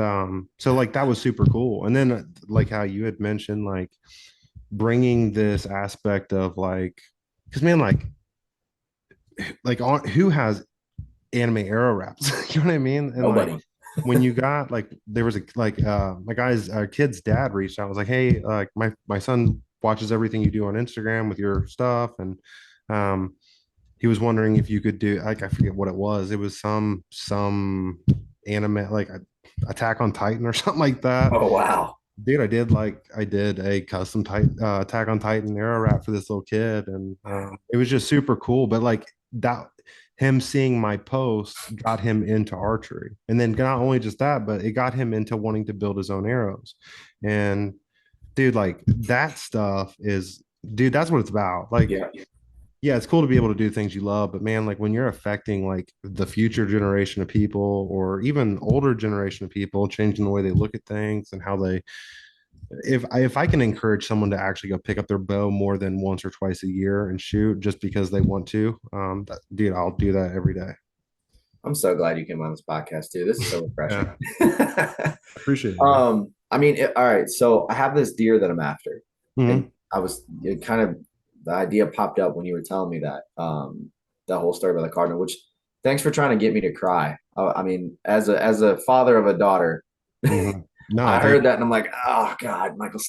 so like that was super cool. And then like how you had mentioned, like bringing this aspect of like, because man, like on who has anime arrow wraps? You know what I mean? And like Nobody. when you got like there was a like my guy's kid's dad reached out, was like, hey, like my son watches everything you do on Instagram with your stuff, and um he was wondering if you could do, like I forget what it was. It was some anime like Attack on Titan or something like that. Oh wow. Dude, I did a custom Attack on Titan arrow wrap for this little kid, and it was just super cool. But like that, him seeing my post got him into archery, and then not only just that, but it got him into wanting to build his own arrows. And dude, like that stuff is, dude, that's what it's about. Like Yeah. yeah, it's cool to be able to do things you love, but man, like when you're affecting like the future generation of people or even older generation of people, changing the way they look at things and how they if I can encourage someone to actually go pick up their bow more than once or twice a year and shoot just because they want to, dude, I'll do that every day. I'm so glad you came on this podcast too. This is so refreshing. Yeah, appreciate it, man. I mean, all right. So I have this deer that I'm after, Hmm. and it kind of the idea popped up when you were telling me that that whole story about the cardinal. Which thanks for trying to get me to cry. I mean, as a father of a daughter, Hmm. No, I dude. heard that and I'm like, oh God, Michael,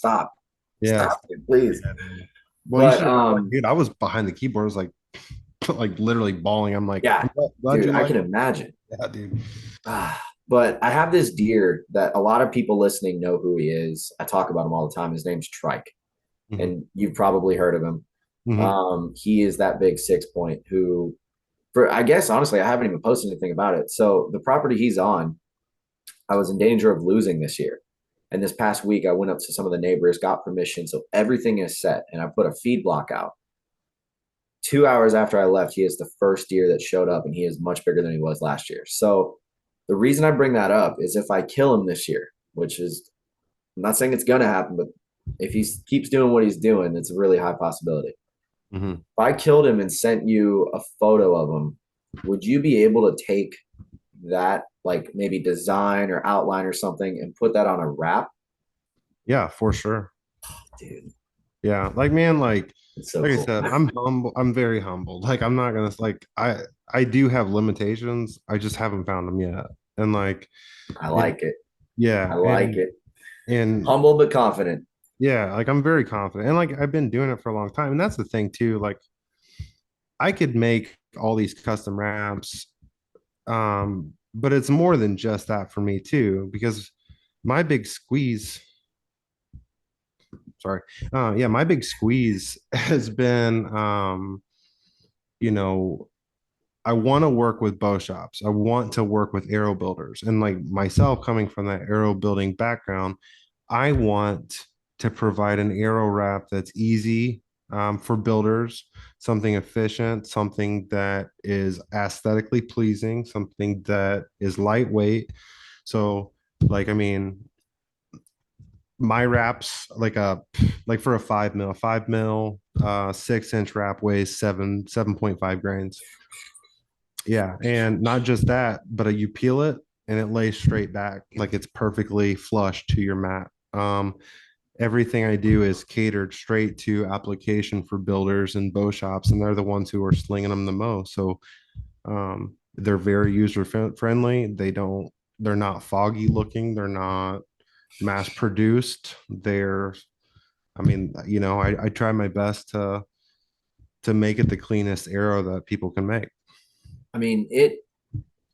Yeah. stop, dude, please. Yeah, dude. Well, you But should, like, dude, I was behind the keyboard. I was like, like literally bawling. I'm like, yeah, I'm glad you dude, I like can it. imagine. Yeah, dude. But I have this deer that a lot of people listening know who he is. I talk about him all the time. His name's Trike, Hmm. and you've probably heard of him. Hmm. He is that big 6 point who, for I guess honestly, I haven't even posted anything about it. So the property he's on, I was in danger of losing this year. And this past week, I went up to some of the neighbors, got permission, so everything is set, and I put a feed block out. 2 hours after I left, he is the first deer that showed up, and he is much bigger than he was last year. So the reason I bring that up is if I kill him this year, which is I'm not saying it's going to happen, but if he keeps doing what he's doing, it's a really high possibility. Hmm. If I killed him and sent you a photo of him, would you be able to take that, like maybe design or outline or something, and put that on a wrap? Yeah, for sure. Dude, Yeah, like man, it's so like I cool. said, I'm humble. I'm very humble. Like I'm not gonna like I do have limitations. I just haven't found them yet. And like I it, like it. I yeah, like it. and Humble but confident. yeah, like I'm very confident. And like I've been doing it for a long time. And that's the thing too. Like I could make all these custom wraps, but it's more than just that for me too, because my big squeeze, sorry, yeah, my big squeeze has been you know, I want to work with bow shops. I want to work with arrow builders. And like myself coming from that arrow building background, I want to provide an arrow wrap that's easy for builders, something efficient, something that is aesthetically pleasing, something that is lightweight. So, like, I mean, my wraps like for a 5 mil 6-inch wrap weighs 7.5 grains. Yeah, and not just that, but you peel it and it lays straight back, like it's perfectly flush to your mat. Everything I do is catered straight to application for builders and bow shops, and they're the ones who are slinging them the most. So they're very user friendly. They're not foggy looking. They're not mass produced. I mean, I try my best to make it the cleanest arrow that people can make. I mean,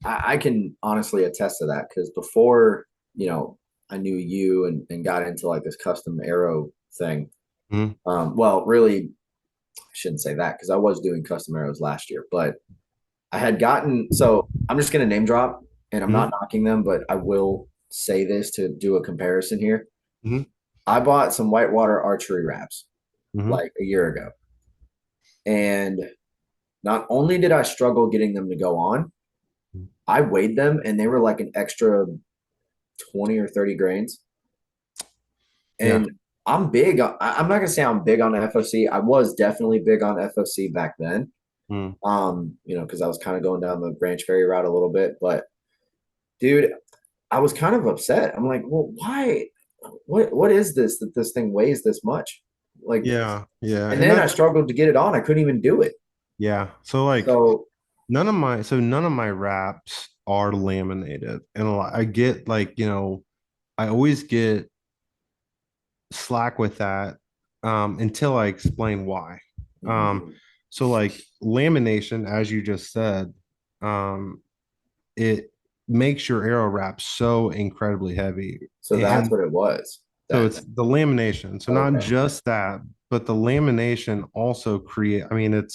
I can honestly attest to that because before, you know, I knew you and got into like this custom arrow thing. Mhm. Well, really, I shouldn't say that because I was doing custom arrows last year, but I had gotten, so I'm just going to name drop and I'm Mhm. not knocking them, but I will say this to do a comparison here. Mhm. I bought some whitewater archery wraps Mhm. like a year ago. And not only did I struggle getting them to go on, I weighed them and they were like an extra 20 or 30 grains. Yeah. And I'm big I'm not gonna say I'm big on FOC. I was definitely big on FOC back then. Mm. Because I was kind of going down the Branch Ferry route a little bit. But dude, I was kind of upset. I'm like, well, why? What is this that this thing weighs this much? Like, Yeah. Yeah. and And then I that's struggled to get it on. I couldn't even do it. yeah. So like So none of my wraps are laminated. And I get like, I always get slack with that until I explain why. Um, mhm. so like lamination, as you just said, um, it makes your arrow wrap so incredibly heavy. So that's And what it was. so Then it's the lamination. So not okay. just that, but the lamination also I mean,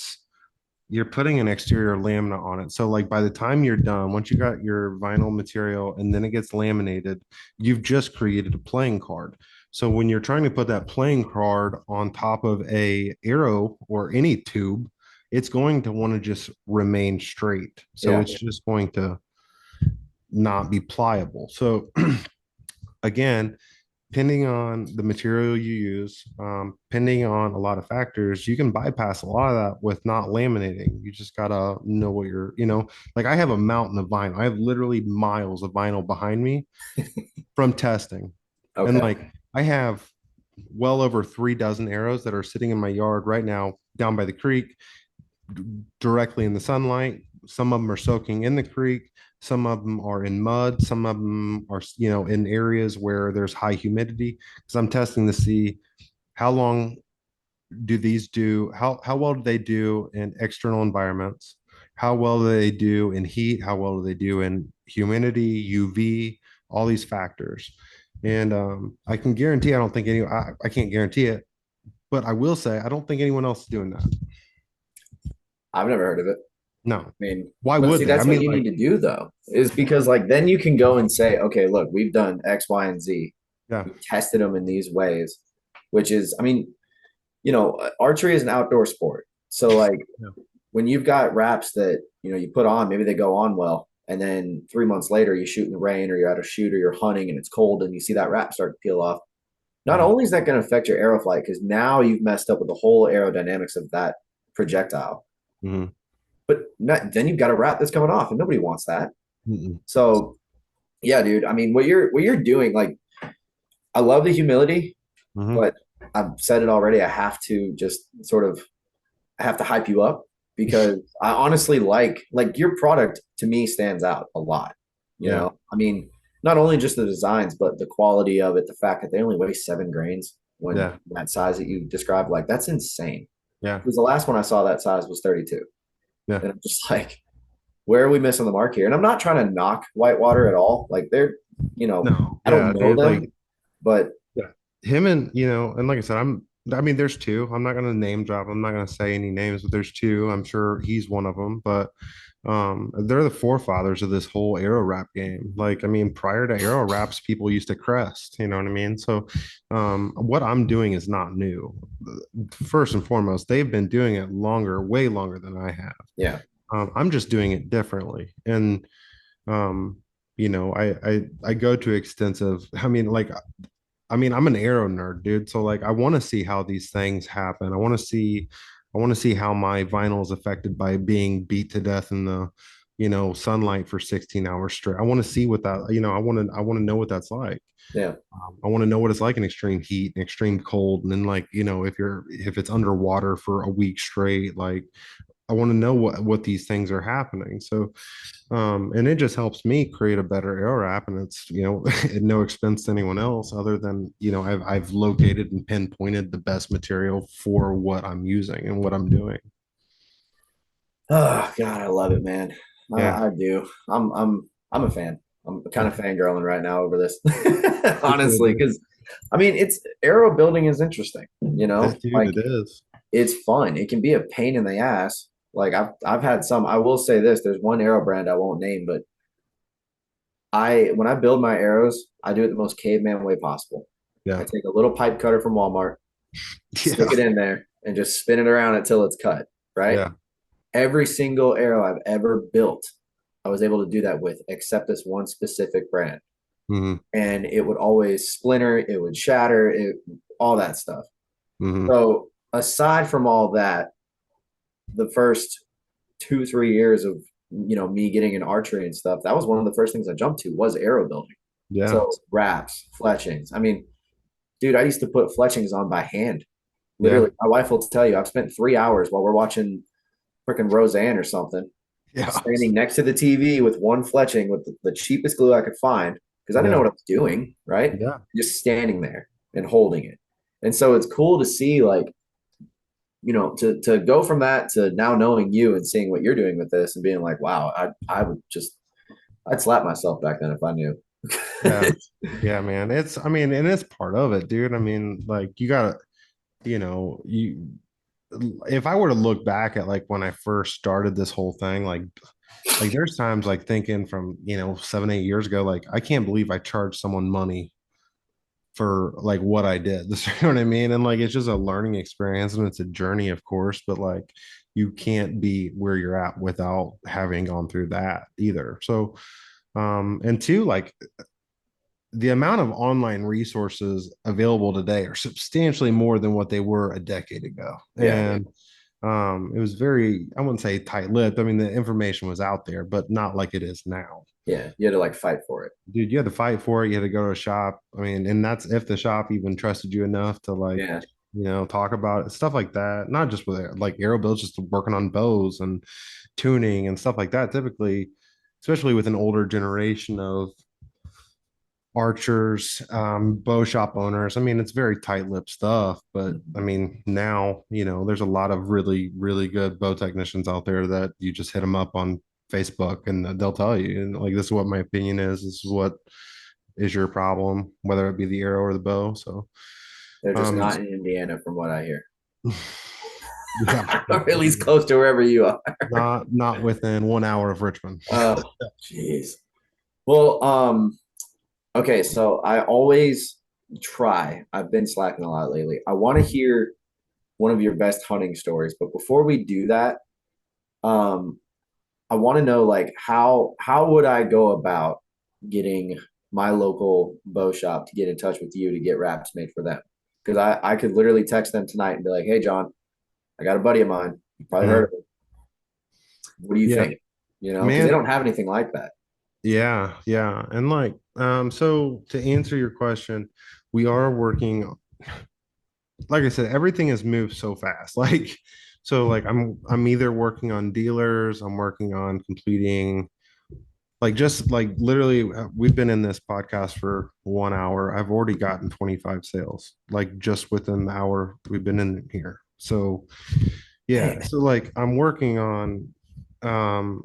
you're putting an exterior lamina on it. So like by the time you're done, once you got your vinyl material and then it gets laminated, you've just created a playing card. So when you're trying to put that playing card on top of a arrow or any tube, it's going to want to just remain straight. So Yeah. it's just going to not be pliable. So again, depending on the material you use, depending on a lot of factors, you can bypass a lot of that with not laminating. You just gotta know what like I have a mountain of vinyl. I have literally miles of vinyl behind me from testing. And Okay. like I have well over 3 dozen arrows that are sitting in my yard right now down by the creek, directly in the sunlight. Some of them are soaking in the creek. Some of them are in mud. Some of them are, in areas where there's high humidity. Because I'm testing to see how long do these do, how well do they do in external environments? How well do they do in heat? How well do they do in humidity, UV, all these factors? And I can guarantee, I can't guarantee it, but I will say, I don't think anyone else is doing that. I've never heard of it. No. I mean, Why but would see, they? I that's what mean, you like, need to do though, is because like then you can go and say, okay, look, we've done X, Y, and Z. yeah, We tested them in these ways, which is, I mean, archery is an outdoor sport. So like yeah, when you've got wraps that, you put on, maybe they go on well, and then 3 months later you shoot in the rain or you're at a shoot or you're hunting and it's cold and you see that wrap start to peel off. Not mhm, only is that going to affect your arrow flight, because now you've messed up with the whole aerodynamics of that projectile, mhm, but then you've got a wrap that's coming off and nobody wants that. mhm, So yeah, dude. I mean, what you're doing, like, I love the humility, mhm. but I've said it already. I have to just sort of I have to hype you up because I honestly like your product to me stands out a lot. Yeah, I mean, not only just the designs, but the quality of it, the fact that they only weigh 7 grains when yeah, that size that you described, like that's insane. yeah, Because the last one I saw that size was 32. yeah. And I'm just like, where are we missing the mark here? And I'm not trying to knock Whitewater at all. Like No, I don't yeah, know dude, them, like, but yeah, him and and like I said, I mean, there's two. I'm not gonna name drop. I'm not gonna say any names, but there's two. I'm sure he's one of them. But they're the forefathers of this whole arrow wrap game. Like, I mean, prior to arrow wraps, people used to crest. You know what I mean? So, what I'm doing is not new. First and foremost, they've been doing it longer, way longer than I have. yeah. I'm just doing it differently, and um, I go to extensive. I mean, I'm an arrow nerd, dude. So like I want to see how these things happen. I want to see how my vinyl is affected by being beat to death in the, sunlight for 16 hours straight. I want to see what that, I want to know what that's like. Yeah. I want to know what it's like in extreme heat and extreme cold. And then like, if it's underwater for a week straight, like I want to know what these things are happening. So and it just helps me create a better arrow wrap, and it's at no expense to anyone else other than I've located and pinpointed the best material for what I'm using and what I'm doing. Oh God, I love it, man. Yeah, I do. I'm a fan. I'm kind of yeah, fangirling right now over this, for sure, honestly, dude. because I mean, it's arrow building is interesting. Dude, Like it is. it's fun. It can be a pain in the ass. Like I've had some. I will say this: there's one arrow brand I won't name, but when I build my arrows, I do it the most caveman way possible. I Yeah, take a little pipe cutter from Walmart, stick yeah, it in there, and just spin it around until it's cut. Right. yeah. Every single arrow I've ever built, I was able to do that with, except this one specific brand. Hmm. And it would always splinter, it would shatter, all that stuff. Hmm. So aside from all that, the first 2 3 years of me getting in archery and stuff, that was one of the first things I jumped to was arrow building. Yeah, So wraps, fletchings. I mean, dude, I used to put fletchings on by hand. yeah, Literally, my wife will tell you I've spent 3 hours while we're watching freaking Roseanne or something, yeah, standing next to the TV with one fletching with the cheapest glue I could find because I didn't know yeah, what I was doing, right? yeah. Just standing there and holding it. And so it's cool to see, like, to go from that to now knowing you and seeing what you're doing with this and being like, wow, I would just I'd slap myself back then if I knew. Yeah. Yeah, man. I mean, and it's part of it, dude. I mean, like you gotta, you if I were to look back at like when I first started this whole thing, like there's times like thinking from 7 8 years ago, like I can't believe I charged someone money for like what I did. You know what I mean? And like it's just a learning experience and it's a journey, of course, but like you can't be where you're at without having gone through that either. So and two, like the amount of online resources available today are substantially more than what they were a decade ago. Yeah. And it was very, I wouldn't say tight-lipped. I mean, the information was out there, but not like it is now. Yeah. You had to like fight for it. Dude, you had to fight for it. You had to go to a shop. I mean, and that's if the shop even trusted you enough to like, Yeah. talk about it, stuff like that. Not just with like aero builds, just working on bows and tuning and stuff like that. Typically, especially with an older generation of archers, bow shop owners. I mean, it's very tight-lipped stuff, but I mean, now, there's a lot of really, really good bow technicians out there that you just hit them up on Facebook and they'll tell you, and like, this is what my opinion is. This is what is your problem, whether it be the arrow or the bow. So, They're just um, not in Indiana, from what I hear, yeah, or at least close to wherever you are. not within 1 hour of Richmond. Oh, jeez. Well, okay, so I always try. I've been slacking a lot lately. I want to hear one of your best hunting stories, but before we do that, um, I want to know like how would I go about getting my local bow shop to get in touch with you to get wraps made for them? Because I could literally text them tonight and be like, "Hey, John, I got a buddy of mine. You probably heard of him. What do you Yeah, think?" You know, because they man. don't have anything like that. Yeah, yeah. And like, so to answer your question, we are working, like I said, everything has moved so fast. Like, so like I'm either working on dealers, I'm working on completing like just like literally we've been in this podcast for 1 hour. I've already gotten 25 sales, like just within the hour we've been in here. So yeah, Man, so like I'm working on um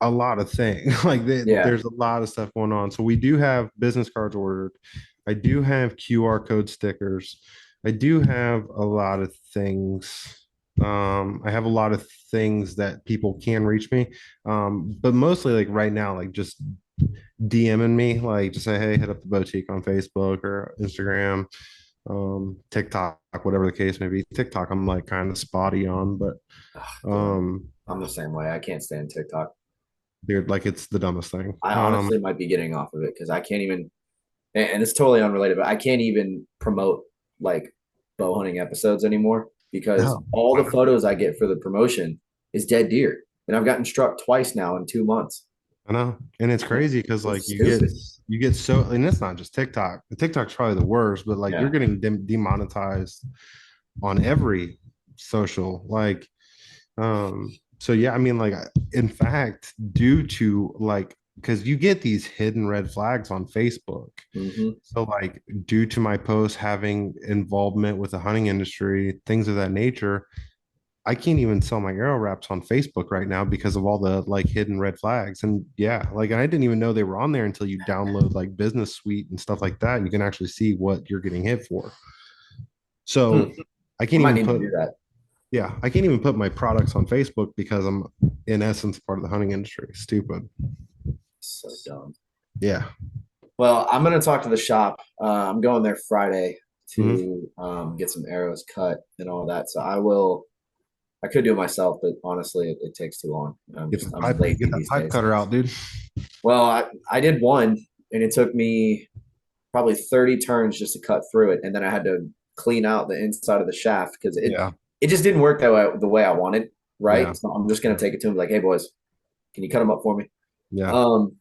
a lot of things. Like yeah. there's a lot of stuff going on. So we do have business cards ordered. I do have QR code stickers. I do have a lot of things. I have a lot of things that people can reach me. But mostly like right now, like just DMing me, like just say, hey, hit up the boutique on Facebook or Instagram, TikTok, whatever the case may be. TikTok, I'm like kind of spotty on, but Dude, um, I'm the same way. I can't stand TikTok. dude, like it's the dumbest thing. I honestly might be getting off of it because I can't even, and it's totally unrelated, but I can't even promote like bow hunting episodes anymore because No, all the photos I get for the promotion is dead deer. And I've gotten struck twice now in 2 months. I know, and it's crazy because like It's stupid. you get so, and it's not just TikTok. The TikTok's probably the worst, but like you're Yeah. getting demonetized on every social. Like, so yeah, I mean, like, in fact, due to like, because you get these hidden red flags on Facebook. Hmm. So like, due to my posts having involvement with the hunting industry, things of that nature, I can't even sell my arrow wraps on Facebook right now because of all the like hidden red flags. And yeah, like I didn't even know they were on there until you download like Business Suite and stuff like that. And you can actually see what you're getting hit for. Hmm. So I I can't might even need to put, do that. yeah, I can't even put my products on Facebook because I'm in essence part of the hunting industry. Stupid. So dumb. Yeah. Well, I'm gonna talk to the shop. I'm going there Friday Mhm. to get some arrows cut and all that. So I will. I could do it myself, but honestly, it takes too long. I'm Get lazy that these pipe days. cutter out, dude. Well, I did one, and it took me probably 30 turns just to cut through it, and then I had to clean out the inside of the shaft because Yeah. it just didn't work that way the way I wanted. Yeah. Right, so I'm just gonna take it to him like, hey boys, can you cut them up for me? Yeah. Um,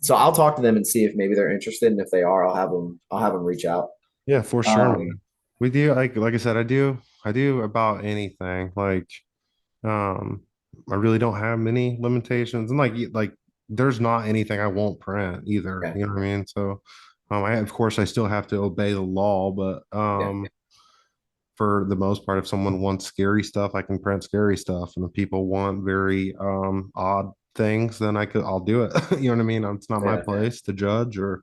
so I'll talk to them and see if maybe they're interested, and if they are, I'll have them reach out. Yeah, for sure, Um, man. We do like I said, I do about anything. Like Um, I really don't have many limitations, and like there's not anything I won't print either. yeah, You know what I mean? So, I of course I still have to obey the law, but yeah, for the most part, if someone wants scary stuff, I can print scary stuff, and if people want very odd things, then I'll do it. You know what I mean? It's not my yeah. place to judge or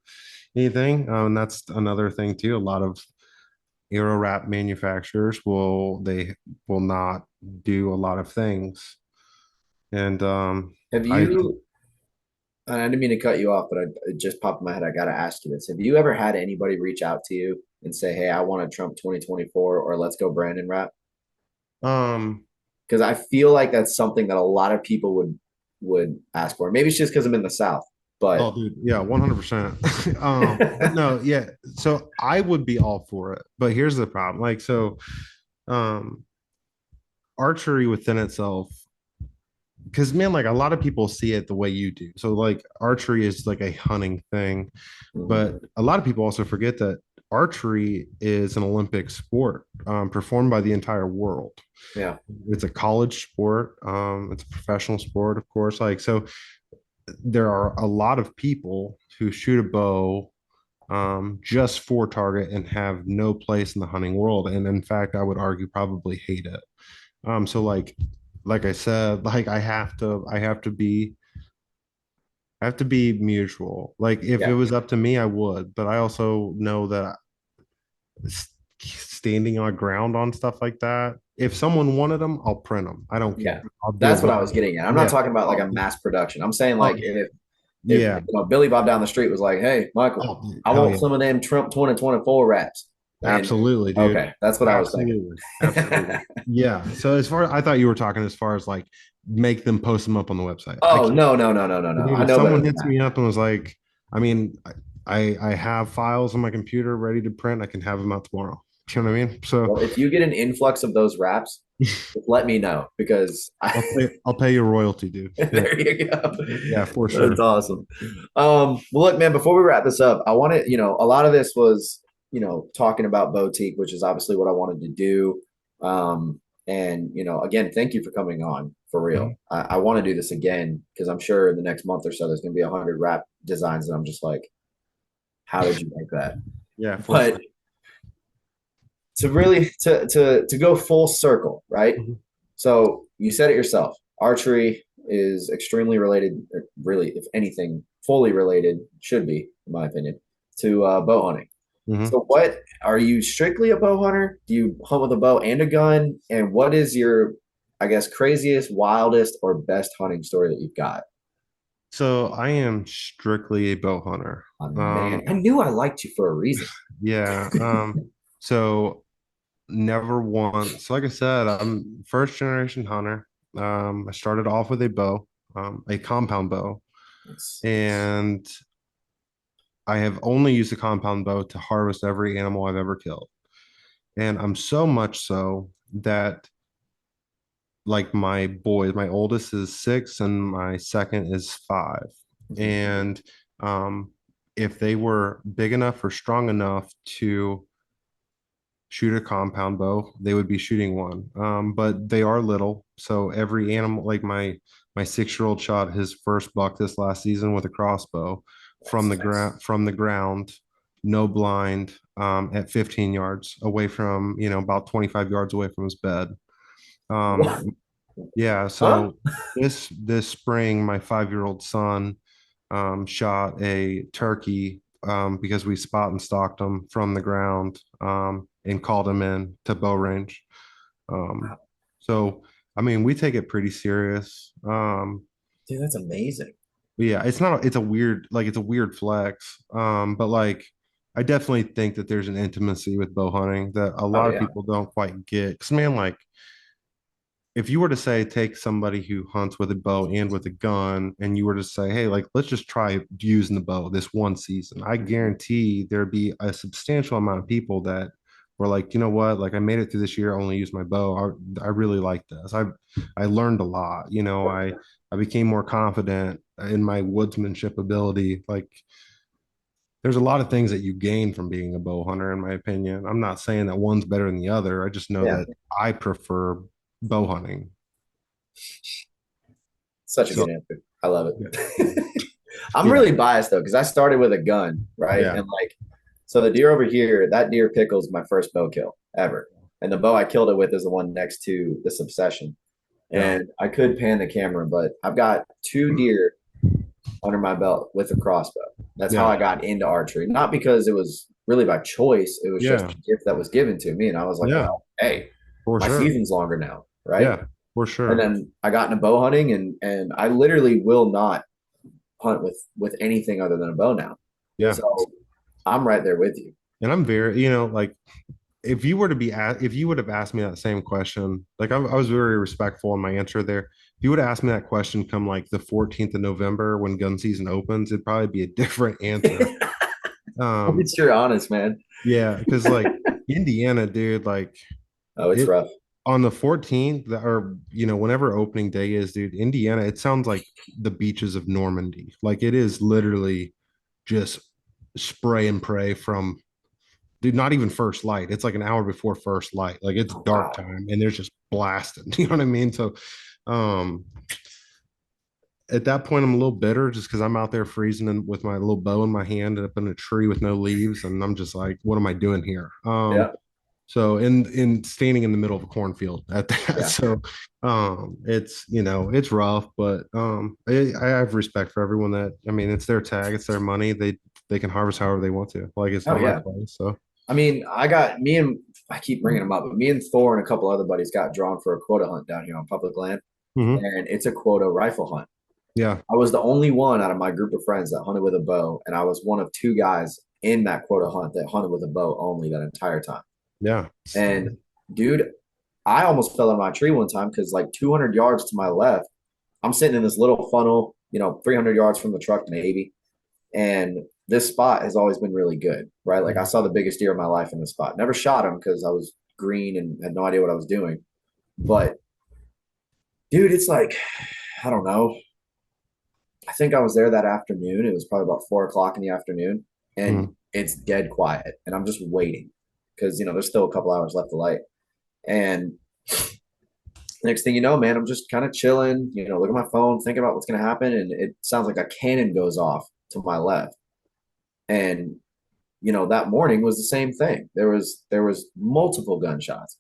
anything. And that's another thing too. A lot of Euro wrap manufacturers they will not do a lot of things. And Have I you? And I didn't mean to cut you off, but it just popped in my head. I gotta ask you this: have you ever had anybody reach out to you and say, "Hey, I want a Trump 2024," or "Let's go Brandon wrap"? um Because I feel like that's something that a lot of people would ask for. Maybe it's just because I'm in the South. But Oh, dude, yeah, 100%. But no, yeah. So I would be all for it, but here's the problem. Like, so, um, archery within itself, because man, like a lot of people see it the way you do. So, like, archery is like a hunting thing, mhm, but a lot of people also forget that archery is an Olympic sport, performed by the entire world. yeah, It's a college sport. It's a professional sport, of course. Like, so there are a lot of people who shoot a bow just for target and have no place in the hunting world. And in fact, I would argue probably hate it. So like I said, like I have to be mutual. Like if it yeah, was up to me, I would, but I also know that standing on ground on stuff like that, if someone wanted them, I'll print them. I don't yeah. care. I'll do That's it. what I was getting at. I'm not Yeah. talking about like a Oh, mass production. I'm saying like oh, if yeah. Billy Bob down the street was like, "Hey, Michael, Oh, I hell want yeah. some of them Trump 2024 wraps," and Absolutely, dude. okay, that's what I was thinking. Absolutely. Absolutely. Yeah. So as far I thought you were talking as far as like make them post them up on the website. I Oh can't. no, no, no, no, no, no! Dude, I if know better someone than hits that. me up and was like, I mean, I have files on my computer ready to print, I can have them out tomorrow. You know what I mean? So Well, if you get an influx of those wraps, just let me know because I'll pay you royalty, dude. Yeah. there you go. Yeah, for That's sure. awesome. Well, look, man, before we wrap this up, I want to, a lot of this was, talking about Bowtique, which is obviously what I wanted to do. And, again, thank you for coming on for real. Mhm. I want to do this again because I'm sure in the next month or so, there's going to be 100 wrap designs. And I'm just like, how did you make that? Yeah, for But sure. to really, to go full circle, right? Mhm. So you said it yourself. Archery is extremely related, or really, if anything, fully related, should be, in my opinion, to bow hunting. Mhm. So, what are you strictly a bow hunter? Do you hunt with a bow and a gun? And what is your, I guess, craziest, wildest, or best hunting story that you've got? So I am strictly a bow hunter. Man, I knew I liked you for a reason. Yeah. So never once. So like I said, I'm first generation hunter. I started off with a compound bow, It's, and I have only used a compound bow to harvest every animal I've ever killed. And I'm so much so that like my oldest is 6 and my second is 5. mhm. And if they were big enough or strong enough to shoot a compound bow, they would be shooting one. But they are little, so every animal, like my 6-year-old shot his first buck this last season with a crossbow from That's the ground, no blind, at 15 yards away from, about 25 yards away from his bed. what? Um, yeah, Huh? so this spring, my 5-year-old son shot a turkey because we spot and stalked him from the ground and called him in to bow range. Um, so I mean, we take it pretty serious. Dude, that's amazing. Yeah, it's a weird flex. But like I definitely think that there's an intimacy with bow hunting that a Oh lot of yeah. people don't quite get. Cause man, like if you were to say take somebody who hunts with a bow and with a gun and you were to say hey like let's just try using the bow this one season, I guarantee there'd be a substantial amount of people that were like, you know what, like I made it through this year, I only used my bow. I really like this. I learned a lot, I became more confident in my woodsmanship ability. Like there's a lot of things that you gain from being a bow hunter, in my opinion. I'm not saying that one's better than the other. I just know Yeah. that I prefer bow hunting. Such a So good answer. I love yeah, it. I'm yeah, really biased though, because I started with a gun, right? yeah, And like, so the deer over here, that deer pickles my first bow kill ever. And the bow I killed it with is the one next to this obsession. yeah, And I could pan the camera, but I've got 2 deer under my belt with a crossbow. That's how yeah, I got into archery. Not because it was really by choice, it was just yeah, a gift that was given to me. And I was like, yeah, well, hey, for my sure. season's longer now, right? Yeah, for And sure. then I got into bow hunting and I literally will not hunt with anything other than a bow now. Yeah. So I'm right there with you. And I'm very, like if you would have asked me that same question, like I was very respectful in my answer there. you would have asked me that question come like the 14th of November when gun season opens, it'd probably be a different answer. It's your honest, man. Yeah, because like Indiana, dude, like Oh, it's it rough. on the 14th or whenever opening day is, dude, Indiana, it sounds like the beaches of Normandy. Like it is literally just spray and pray from dude, not even first light. It's like an hour before first light. Like it's Oh, dark wow. time and there's just blasting. You know what I mean? So um at that point I'm a little bitter just because I'm out there freezing and with my little bow in my hand and up in a tree with no leaves. And I'm just like, what am I doing here? Yeah. So in standing in the middle of a cornfield at that. Yeah. So it's it's rough, but I have respect for everyone that I mean it's their tag, it's their money. They can harvest however they want to. Like it's Oh, not my yeah. place. So I mean, I keep bringing them up, but me and Thor and a couple other buddies got drawn for a quota hunt down here on public land, mhm. and it's a quota rifle hunt. Yeah. I was the only one out of my group of friends that hunted with a bow, and I was one of two guys in that quota hunt that hunted with a bow only that entire time. Yeah. And dude, I almost fell in my tree one time because like 200 yards to my left, I'm sitting in this little funnel, 300 yards from the truck maybe, and this spot has always been really good, right? Like I saw the biggest deer of my life in this spot. Never shot him because I was green and had no idea what I was doing. But dude, it's like, I don't know. I think I was there that afternoon. It was probably about 4 o'clock in the afternoon, and Mhm. it's dead quiet. And I'm just waiting because there's still a couple hours left to light. And next thing you know, man, I'm just kind of chilling, look at my phone, thinking about what's gonna happen, and it sounds like a cannon goes off to my left. And that morning was the same thing. There was multiple gunshots.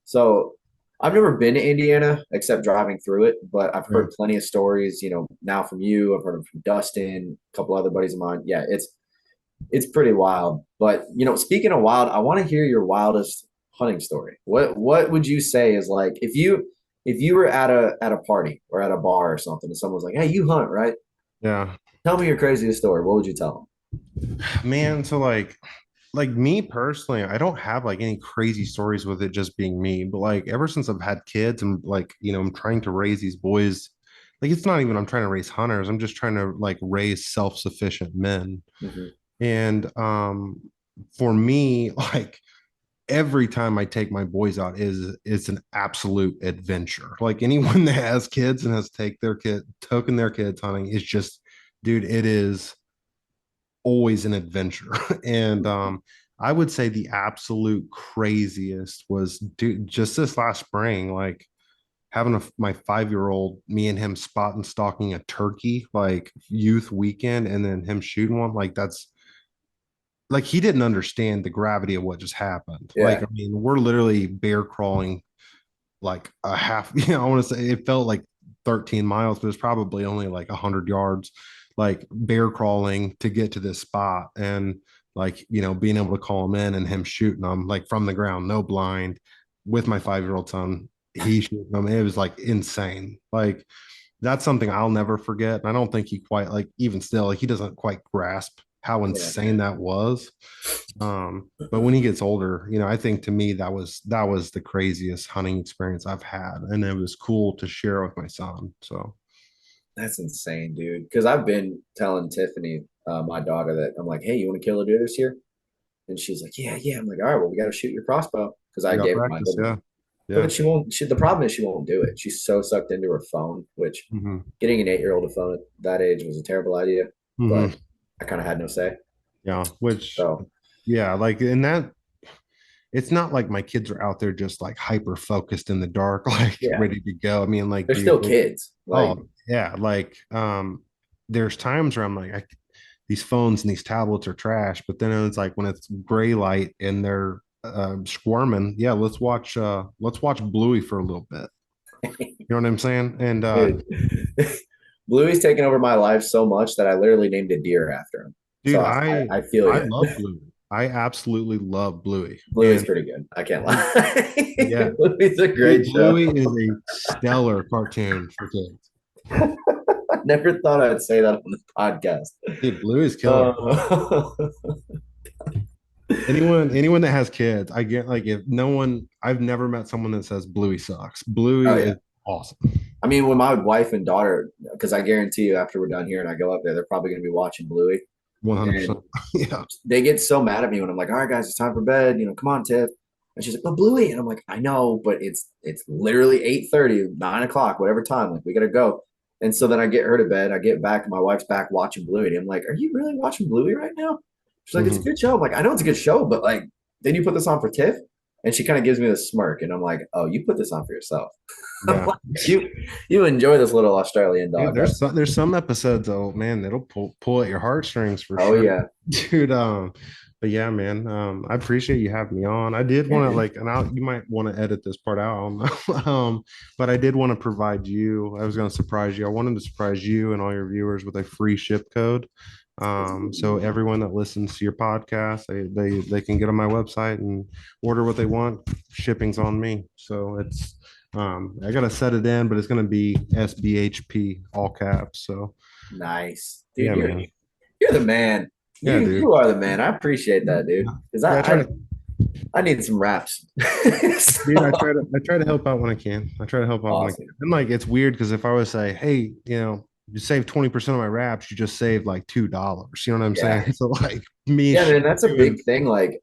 So I've never been to Indiana except driving through it, but I've Yeah. heard plenty of stories, now from you. I've heard them from Dustin, a couple other buddies of mine. Yeah, it's pretty wild. But speaking of wild, I want to hear your wildest hunting story. What would you say is like if you were at a party or at a bar or something, and someone was like, "Hey, you hunt, right? Yeah. Tell me your craziest story." What would you tell Man, so like me personally, I don't have like any crazy stories with it just being me, but like ever since I've had kids and like, I'm trying to raise these boys, like it's not even I'm trying to raise hunters, I'm just trying to like raise self-sufficient men. them? And for me, like every time I take my boys out is it's an absolute adventure. Like anyone that has kids and has taken their kids hunting is just, dude, it is always an adventure. And I would say the absolute craziest was dude, just this last spring, like having my 5 year old, me and him spot and stalking a turkey, like youth weekend, and then him shooting one. Like that's like he didn't understand the gravity of what just happened. Like, Yeah, I mean, we're literally bear crawling like a half, I want to say it felt like 13 miles, but it's probably only like 100 yards, like bear crawling to get to this spot. And like, being able to call him in and him shooting them like from the ground, no blind with my 5 year old son. He shooting them. It was like insane. Like, that's something I'll never forget. And I don't think he quite like even still like he doesn't quite grasp how yeah. insane that was. But when he gets older, I think to me that was the craziest hunting experience I've had, and it was cool to share with my son. So That's insane, dude. Because I've been telling Tiffany, my daughter, that I'm like, "Hey, you want to kill a deer this year?" And she's like, "Yeah, yeah." I'm like, "All right, well, we got to shoot your crossbow," because I you got gave her my practice, good one. yeah, yeah. But she won't. The problem is she won't do it. She's so sucked into her phone, which Hmm. getting an 8-year-old a phone at that age was a terrible idea. Hmm. But I kind of had no say. Yeah, which So yeah, like in that it's not like my kids are out there just like hyper focused in the dark, like yeah, ready to go. I mean, like, they're dude, still kids. Like, oh yeah, like there's times where I'm like, these phones and these tablets are trash, but then it's like when it's gray light and they're squirming, yeah, let's watch Bluey for a little bit. You know what I'm saying? And dude, Bluey's taken over my life so much that I literally named a deer after him. So dude, I feel I you. love Bluey. I absolally love Bluey. Bluey's And pretty good. I can't dude, yeah, lie. Bluey's a dude, great show. Bluey is a stellar cartoon for kids. I never thought I'd say that on the podcast. Dude, Bluey is killer. Uh, Anyone that has kids, I get like if no one I've never met someone that says Bluey sucks. oh Bluey yeah, is awesome. I mean, when my wife and daughter, because I guarantee you, after we're done here and I go up there, they're probably going to be watching Bluey, 100%. and Yeah. they get so mad at me when I'm like, "All right, guys, it's time for bed. Come on, Tiff." And she's like, "But Bluey," and I'm like, "I know, but it's literally 8:30, 9 o'clock, whatever time. Like, we gotta go." And so then I get her to bed. I get back, and my wife's back watching Bluey. And I'm like, "Are you really watching Bluey right now?" She's like, "It's a Mhm. good show." I'm like, "I know it's a good show, but like, then you put this on for Tiff?" And she kind of gives me this smirk, and I'm like, "Oh, you put this on for yourself." I'm Yeah. like, you enjoy this little Australian Dude, dog. there's some episodes, oh man, that'll pull at your heartstrings for Oh sure. yeah, Dude, but yeah, man, I appreciate you having me on. I did yeah, want to dude. like, and you might want to edit this part out, I don't know. But I did want to provide you, I was going to surprise you. I wanted to surprise you and all your viewers with a free ship code. So everyone that listens to your podcast, they can get on my website and order what they want. Shipping's on me. So I gotta set it in, but it's gonna be SBHP all caps. So Nice, dude. yeah, You're man. you're the man. Yeah, dude. You are the man. I appreciate that, dude. Because Yeah, I need some raps. dude, So, I try to help out when I can. I try to help out when I can. awesome. And like it's weird because if I would say, hey, you save 20% of my wraps, you just saved like $2. You know what I'm Yeah. saying? So like me Yeah, man, that's a doing big thing. Like,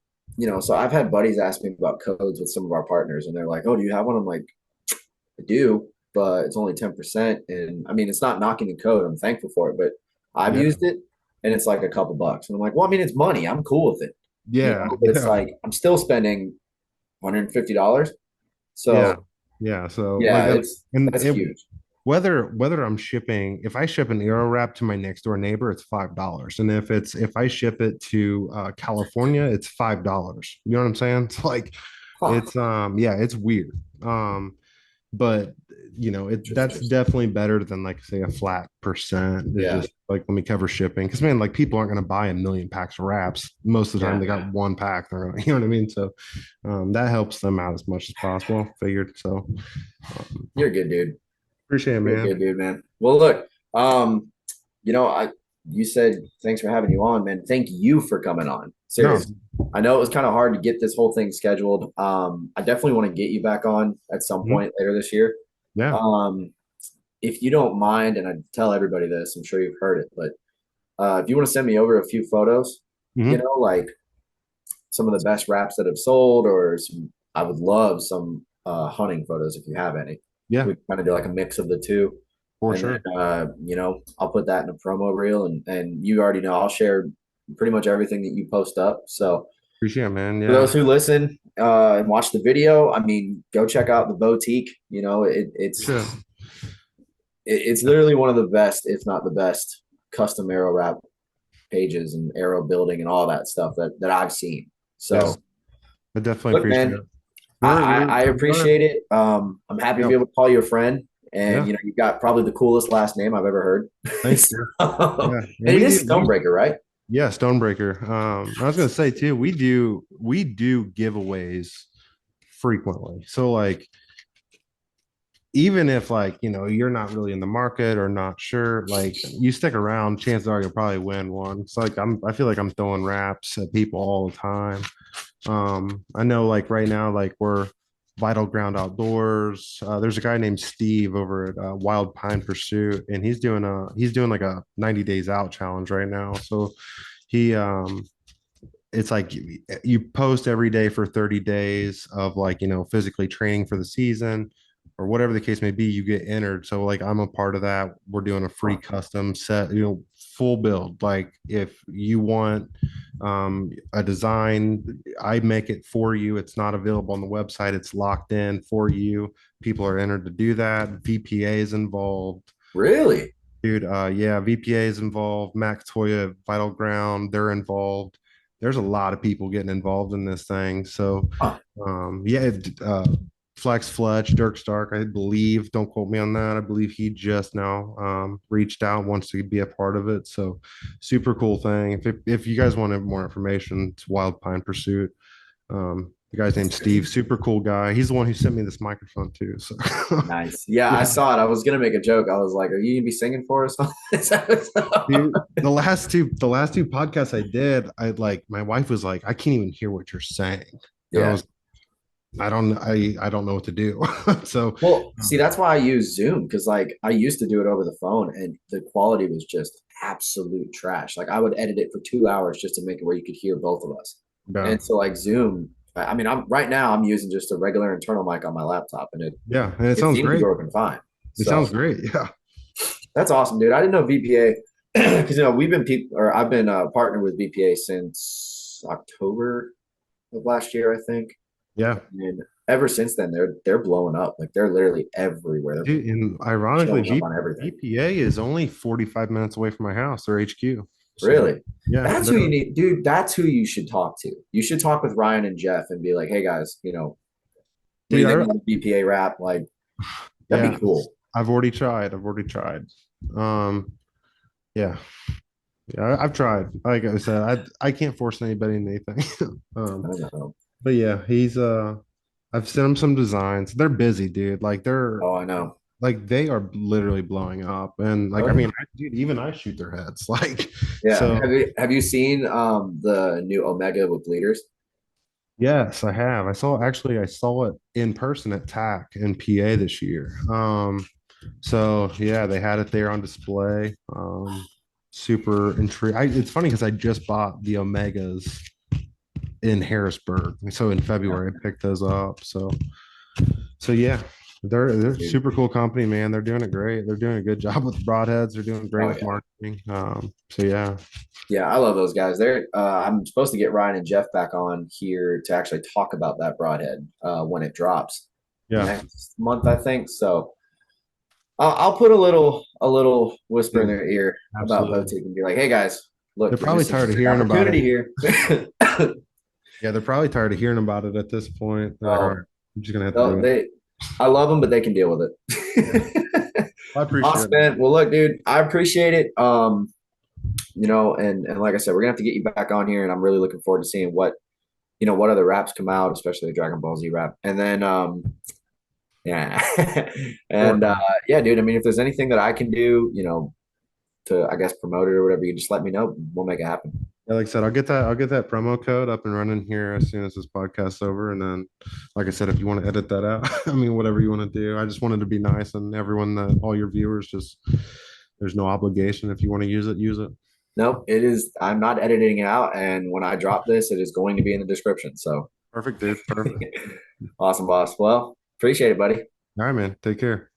so I've had buddies ask me about codes with some of our partners, and they're like, "Oh, do you have one?" I'm like, "I do, but it's only 10%." And I mean, it's not knocking the code. I'm thankful for it, but I've yeah, used it and it's like a couple bucks. And I'm like, well, I mean, it's money. I'm cool with it, yeah, but it's yeah, like I'm still spending $150. yeah, So yeah. So like yeah, and that's it huge. whether I'm shipping, if I ship an Aero wrap to my next door neighbor, it's $5. And if I ship it to California, it's $5. You know what I'm saying? It's like Huh. yeah, it's weird. But that's Interesting. definitely better than like say a flat percent. It's Yeah. just like let me cover shipping. Because man, like people aren't gonna buy a million packs of wraps. Most of the time Yeah. they got one pack, they're you know what I mean? So that helps them out as much as possible. Figured so You're a good dude. appreciate it, You're a man. good dude, man. Well, look, I you said thanks for having you on, man. Thank you for coming on. No, Serious. I know it was kind of hard to get this whole thing scheduled. I definitely want to get you back on at some mhm, point later this year. yeah. Um, if you don't mind, and I tell everybody this, I'm sure you've heard it, but if you want to send me over a few photos, Mhm. like some of the best wraps that have sold, or I would love some hunting photos if you have any. Yeah, We kind of do like a mix of the two. for And sure. then, I'll put that in a promo reel, and you already know I'll share pretty much everything that you post up. So Appreciate it, man. for those Yeah. who listen and watch the video, I mean, go check out the boutique. Sure. It's literally one of the best, if not the best, custom arrow wrap pages and arrow building and all that stuff that I've seen. Yeah. So I definitely look, appreciate man, it. We're I I'm gonna appreciate it. I'm happy to yeah, be able to call you a friend. And yeah. you've got probably the coolest last name I've ever heard. Thank you. Yeah. And And it we is do we Stonebreaker, right? yeah, Stonebreaker. I was gonna say too, we do giveaways frequently. So like even if like you're not really in the market or not sure, like you stick around, chances are you'll probably win one. So like I feel like I'm throwing wraps at people all the time. I know like right now, like we're Vital Ground Outdoors. There's a guy named Steve over at Wild Pine Pursuit, and he's doing like a 90 days out challenge right now. So he it's like you post every day for 30 days of like physically training for the season or whatever the case may be, you get entered. So like I'm a part of that. We're doing a free custom set, full build. Like if you want a design, I make it for you. It's not available on the website. It's locked in for you. People are entered to do that. VPA is involved. Really? Dude, yeah, VPA is involved. Mac Toya, Vital Ground, they're involved. There's a lot of people getting involved in this thing. So, Huh. yeah, Flex Fletch, Dirk Stark, I believe, don't quote me on that. I believe he just now reached out, wants to be a part of it. So, super cool thing. If you guys want more information, it's Wild Pine Pursuit. The guy's named Steve, super cool guy. He's the one who sent me this microphone too. So, Nice. Yeah, I yeah. saw it. I was gonna make a joke. I was like, "Are you gonna be singing for us?" Dude, the last two podcasts I did, I like my wife was like, I can't even hear what you're saying. And I Yeah. was I don't know what to do. So Well, see, that's why I use Zoom because like I used to do it over the phone and the quality was just absolute trash. Like I would edit it for 2 hours just to make it where you could hear both of us. yeah, And so like Zoom, I mean, I'm right now I'm using just a regular internal mic on my laptop and it yeah, and it it sounds seems to be great. working fine. It sounds So great. Yeah, that's awesome, dude. I didn't know VPA because we've been people or I've been partnered with VPA since October of last year, I think. yeah. And ever since then, they're blowing up. Like they're literally everywhere. They're Dude, and ironically, showing up on everything. VPA is only 45 minutes away from my house, their HQ. So Really. yeah, That's who you need, dude. That's who you should talk to. You should talk with Ryan and Jeff and be like, hey guys, what do dude, you think about the BPA rap? Like, that'd yeah, be cool. I've already tried. I've already tried. Um, yeah, yeah, I've tried. Like I said, I can't force anybody into anything. I don't know. But yeah, I've sent him some designs. They're busy, dude. Oh, I know. Like they are literally blowing up, and like Oh, I yeah. mean, dude, even I shoot their heads. Like, Yeah. so Have you seen the new Omega with bleeders? yes, I have. I saw it in person at TAC in PA this year. So yeah, they had it there on display. Super intrigued. It's funny because I just bought the Omegas in Harrisburg. So in Yeah. February, I picked those up. So yeah, they're Dude. super cool company, man. They're doing it great. They're doing a good job with broadheads. They're doing great Oh with yeah. marketing. So yeah, Yeah, I love those guys. I'm supposed to get Ryan and Jeff back on here to actually talk about that broadhead when it drops yeah, next month, I think. So I'll put a little whisper in dude, their ear about absolutely. Bowtique and be like, "Hey guys, They're look, you're probably missing a tired of great hearing about opportunity it. here." Yeah, they're probably tired of hearing about it at this point. They're like, all right, Oh, I'm just gonna have to no, do it. I love them, but they can deal with Yeah, it. I appreciate Awesome, it, man. man. Well, look, dude, I appreciate it. And like I said, we're gonna have to get you back on here, and I'm really looking forward to seeing what other raps come out, especially the Dragon Ball Z rap. And then yeah. Sure. And yeah, dude, I mean if there's anything that I can do, to I guess promote it or whatever, you just let me know. We'll make it happen. Yeah, like I said, I'll get that promo code up and running here as soon as this podcast's over. And then, like I said, if you want to edit that out, I mean, whatever you want to do. I just wanted to be nice and everyone that all your viewers just there's no obligation. If you want to use it, use it. Nope, it is I'm not editing it out, and when I drop this, it is going to be in the description. So Perfect, dude. Perfect. awesome, boss. Well, appreciate it, buddy. All right, man. Take care.